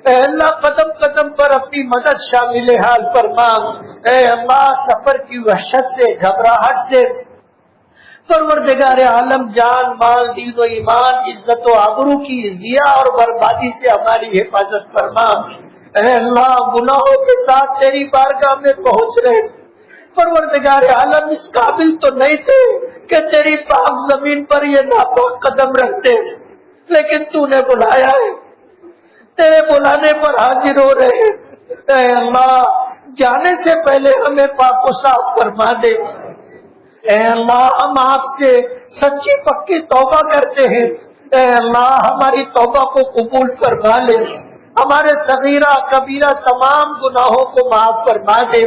اے اللہ قدم قدم پر اپنی مدد شامل حال فرما. اے اللہ سفر کی وحشت سے، گھبراہٹ سے پروردگار عالم جان مال دین و ایمان عزت و آبرو کی ضیاع اور بربادی سے ہماری حفاظت فرما۔ اے اللہ گناہوں کے ساتھ تیری بارگاہ میں پہنچ رہے، پروردگار عالم اس قابل تو نہیں تھے کہ تیری پاک زمین پر یہ ناپاک قدم رکھتے، لیکن تو نے بلایا ہے، تیرے بلانے پر حاضر ہو رہے۔ اے اللہ جانے سے پہلے ہمیں پاک و صاف فرما دے۔ اے اللہ ہم آپ سے سچی پکی توبہ کرتے ہیں، اے اللہ ہماری توبہ کو قبول فرما لے، ہمارے صغیرہ کبیرہ تمام گناہوں کو معاف فرما دے۔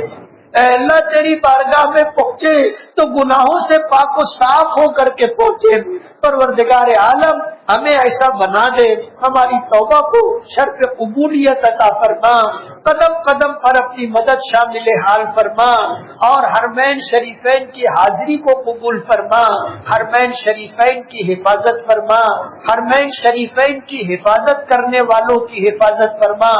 اے اللہ تیری بارگاہ میں پہنچے تو گناہوں سے پاک و صاف ہو کر کے پہنچے۔ پروردگار عالم ہمیں ایسا بنا دے، ہماری توبہ کو شرف قبولیت عطا فرما، قدم قدم پر اپنی مدد شامل حال فرما، اور حرمین شریفین کی حاضری کو قبول فرما، حرمین شریفین کی حفاظت فرما، حرمین شریفین کی حفاظت کرنے والوں کی حفاظت فرما،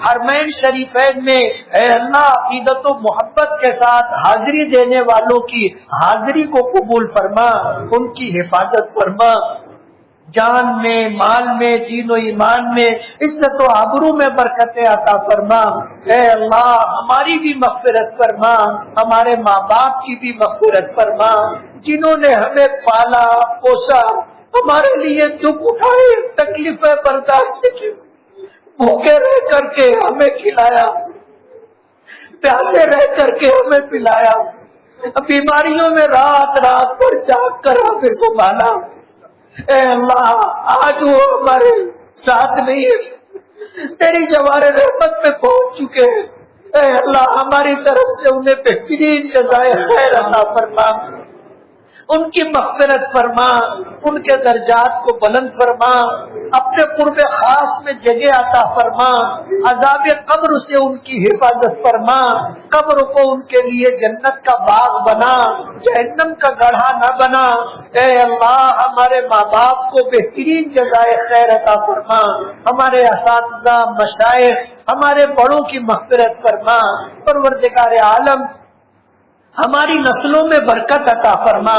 حرمین شریفین میں اے اللہ عقیدت و محبت کے ساتھ حاضری دینے والوں کی حاضری کو قبول فرما، ان کی حفاظت فرما، جان میں مال میں دین و ایمان میں عزت و آبرو میں برکتیں عطا فرما۔ اے اللہ ہماری بھی مغفرت فرما، ہمارے ماں باپ کی بھی مغفرت فرما، جنہوں نے ہمیں پالا پوسا، ہمارے لیے دکھ اٹھائے، تکلیفیں برداشت کی، بھوکے رہ کر کے ہمیں کھلایا، پیاسے رہ کر کے ہمیں پلایا، بیماریوں میں رات رات پر جاگ کر ہمیں سنبھالا۔ اے اللہ آج وہ ہمارے ساتھ نہیں ہے، تیری جوار رحمت میں پہنچ چکے ہیں، اے اللہ ہماری طرف سے انہیں بہترین جزائے خیر عطا فرما، ان کی مغفرت فرما، ان کے درجات کو بلند فرما، اپنے قرب خاص میں جگہ عطا فرما، عذاب قبر سے ان کی حفاظت فرما، قبر کو ان کے لیے جنت کا باغ بنا، جہنم کا گڑھا نہ بنا۔ اے اللہ ہمارے ماں باپ کو بہترین جزائے خیر عطا فرما، ہمارے اساتذہ مشائخ ہمارے بڑوں کی مغفرت فرما۔ پروردگار عالم ہماری نسلوں میں برکت عطا فرما،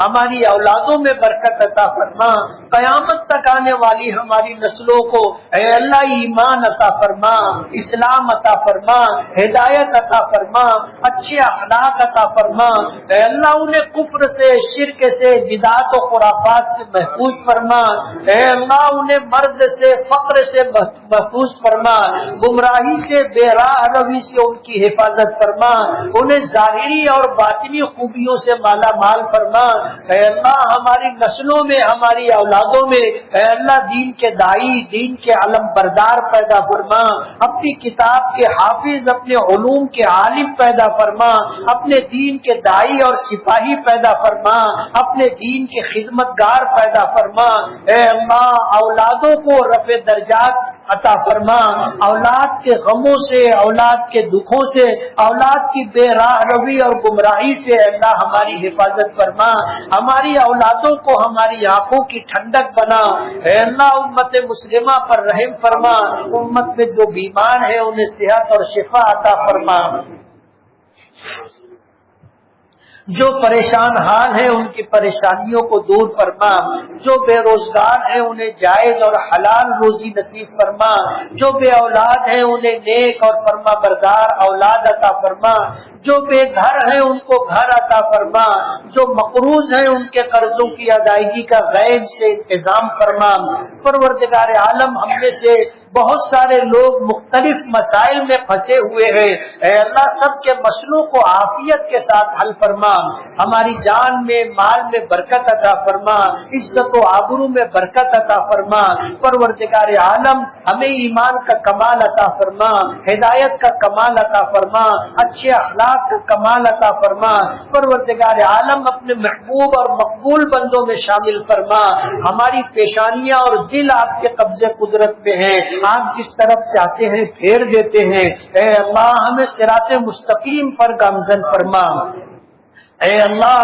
ہماری اولادوں میں برکت عطا فرما، قیامت تک آنے والی ہماری نسلوں کو اے اللہ ایمان عطا فرما، اسلام عطا فرما، ہدایت عطا فرما، اچھے اخلاق عطا فرما۔ اے اللہ انہیں کفر سے، شرک سے، بدعات و خرافات سے محفوظ فرما۔ اے اللہ انہیں مرض سے، فقر سے محفوظ فرما، گمراہی سے، بے راہ روی سے ان کی حفاظت فرما، انہیں ظاہری اور باطنی خوبیوں سے مالا مال فرما۔ اے اللہ ہماری نسلوں میں، ہماری اولادوں میں اے اللہ دین کے داعی، دین کے علم بردار پیدا فرما، اپنی کتاب کے حافظ، اپنے علوم کے عالم پیدا فرما، اپنے دین کے داعی اور سپاہی پیدا فرما، اپنے دین کے خدمتگار پیدا فرما۔ اے اللہ اولادوں کو رفع درجات عطا فرما، اولاد کے غموں سے، اولاد کے دکھوں سے، اولاد کی بے راہ روی اور گمراہی سے اللہ ہماری حفاظت فرما، ہماری اولادوں کو ہماری آنکھوں کی ٹھنڈک بنا۔ اے اللہ امت مسلمہ پر رحم فرما، امت میں جو بیمار ہیں انہیں صحت اور شفا عطا فرما، جو پریشان حال ہیں ان کی پریشانیوں کو دور فرما، جو بے روزگار ہیں انہیں جائز اور حلال روزی نصیب فرما، جو بے اولاد ہیں انہیں نیک اور فرما بردار اولاد عطا فرما، جو بے گھر ہیں ان کو گھر عطا فرما، جو مقروض ہیں ان کے قرضوں کی ادائیگی کا غیب سے انتظام فرما۔ پروردگار عالم ہم میں سے بہت سارے لوگ مختلف مسائل میں پھنسے ہوئے ہیں، اے اللہ سب کے مسئلوں کو عافیت کے ساتھ حل فرما، ہماری جان میں مال میں برکت عطا فرما، عزت و آبرو میں برکت عطا فرما۔ پروردگار عالم ہمیں ایمان کا کمال عطا فرما، ہدایت کا کمال عطا فرما، اچھے اخلاق کا کمال عطا فرما۔ پروردگار عالم اپنے محبوب اور مقبول بندوں میں شامل فرما، ہماری پیشانیاں اور دل آپ کے قبضے قدرت میں ہیں، آپ جس طرف چاہتے ہیں پھیر دیتے ہیں۔ اے اللہ ہمیں صراط مستقیم پر گامزن فرما، اے اللہ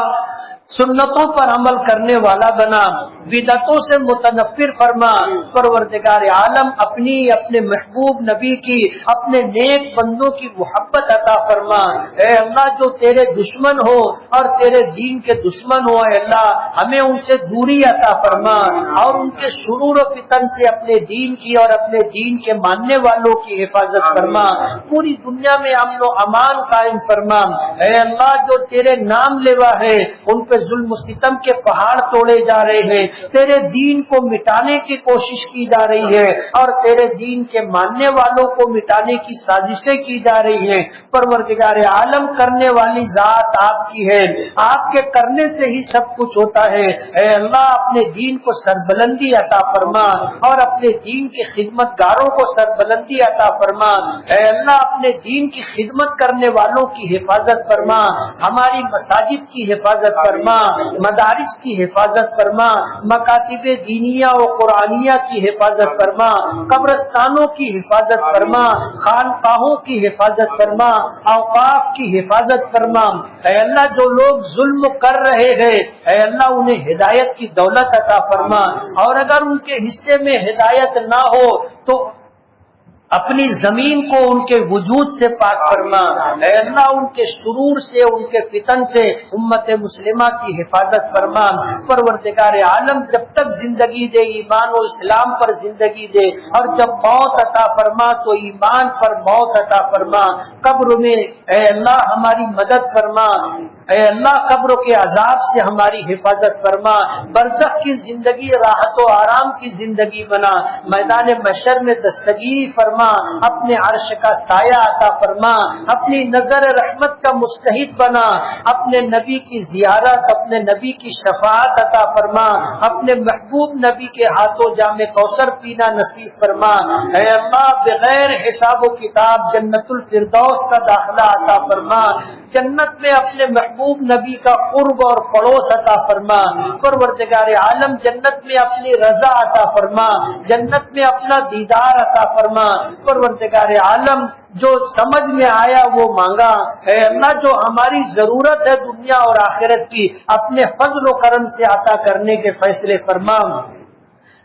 سنتوں پر عمل کرنے والا بنا، بدعتوں سے متنفر فرما۔ پروردگار عالم اپنی اپنے محبوب نبی کی اپنے نیک بندوں کی محبت عطا فرما۔ اے اللہ جو تیرے دشمن ہو اور تیرے دین کے دشمن ہو اے اللہ ہمیں ان سے دوری عطا فرما اور ان کے شرور و فتن سے اپنے دین کی اور اپنے دین کے ماننے والوں کی حفاظت فرما۔ پوری دنیا میں امن و امان قائم فرما۔ اے اللہ جو تیرے نام لیوا ہے ان پہ ظلم و ستم کے پہاڑ توڑے جا رہے ہیں، تیرے دین کو مٹانے کی کوشش کی جا رہی ہے اور تیرے دین کے ماننے والوں کو مٹانے کی سازشیں کی جا رہی ہیں۔ پروردگار عالم کرنے والی ذات آپ کی ہے، آپ کے کرنے سے ہی سب کچھ ہوتا ہے۔ اے اللہ اپنے دین کو سربلندی عطا فرما اور اپنے دین کے خدمت گاروں کو سربلندی عطا فرما۔ اے اللہ اپنے دین کی خدمت کرنے والوں کی حفاظت فرما، ہماری مساجد کی حفاظت فرما، مدارس کی حفاظت فرما، مکاتب دینیہ و قرآنیہ کی حفاظت فرما، قبرستانوں کی حفاظت فرما، خانقاہوں کی حفاظت فرما، اوقاف کی حفاظت فرما۔ اے اللہ جو لوگ ظلم کر رہے ہیں اے اللہ انہیں ہدایت کی دولت عطا فرما، اور اگر ان کے حصے میں ہدایت نہ ہو تو اپنی زمین کو ان کے وجود سے پاک فرما۔ اے اللہ ان کے شرور سے ان کے فتن سے امت مسلمہ کی حفاظت فرما۔ پروردگار عالم جب تک زندگی دے ایمان و اسلام پر زندگی دے اور جب موت عطا فرما تو ایمان پر موت عطا فرما۔ قبر میں اے اللہ ہماری مدد فرما، اے اللہ قبر کے عذاب سے ہماری حفاظت فرما۔ برزخ کی زندگی راحت و آرام کی زندگی بنا، میدان محشر میں دستگیری فرما، اپنے عرش کا سایہ عطا فرما، اپنی نظر رحمت کا مستحق بنا، اپنے نبی کی زیارت اپنے نبی کی شفاعت عطا فرما، اپنے محبوب نبی کے ہاتھوں جام کوثر پینا نصیب فرما۔ اے اللہ بغیر حساب و کتاب جنت الفردوس کا داخلہ عطا فرما، جنت میں اپنے محبوب نبی کا قرب اور پڑوس عطا فرما۔ پروردگار عالم جنت میں اپنی رضا عطا فرما، جنت میں اپنا دیدار عطا فرما۔ پروردگار عالم جو سمجھ میں آیا وہ مانگا، اے اللہ جو ہماری ضرورت ہے دنیا اور آخرت کی اپنے فضل و کرم سے عطا کرنے کے فیصلے فرما۔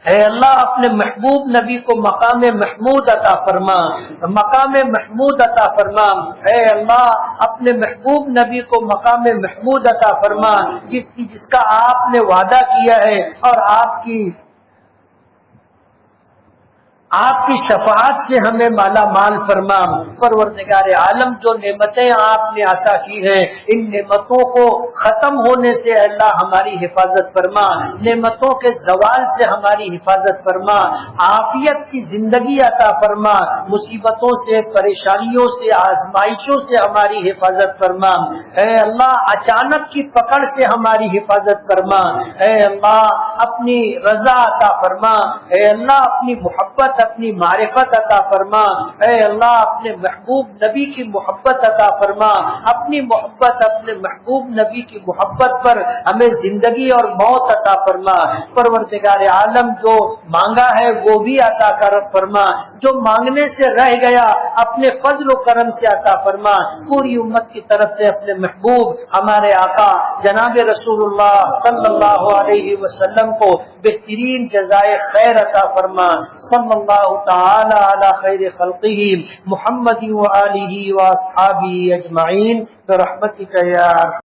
اے اللہ اپنے محبوب نبی کو مقام محمود عطا فرما، مقام محمود عطا فرما۔ اے اللہ اپنے محبوب نبی کو مقام محمود عطا فرما جس کا آپ نے وعدہ کیا ہے، اور آپ کی شفاعت سے ہمیں مالا مال فرما۔ پروردگار عالم جو نعمتیں آپ نے عطا کی ہیں ان نعمتوں کو ختم ہونے سے اللہ ہماری حفاظت فرما، نعمتوں کے زوال سے ہماری حفاظت فرما، عافیت کی زندگی عطا فرما، مصیبتوں سے پریشانیوں سے آزمائشوں سے ہماری حفاظت فرما۔ اے اللہ اچانک کی پکڑ سے ہماری حفاظت فرما۔ اے اللہ اپنی رضا عطا فرما، اے اللہ اپنی محبت اپنی معرفت عطا فرما۔ اے اللہ اپنے محبوب نبی کی محبت عطا فرما، اپنی محبت اپنے محبوب نبی کی محبت پر ہمیں زندگی اور موت عطا فرما۔ پروردگار عالم جو مانگا ہے وہ بھی عطا کر فرما، جو مانگنے سے رہ گیا اپنے فضل و کرم سے عطا فرما۔ پوری امت کی طرف سے اپنے محبوب ہمارے آقا جناب رسول اللہ صلی اللہ علیہ وسلم کو بہترین جزائے خیر عطا فرما۔ صلی اللہ تعالی علی خیر خلقہ محمد و آلہ و اصحابہ اجمعین برحمتک یا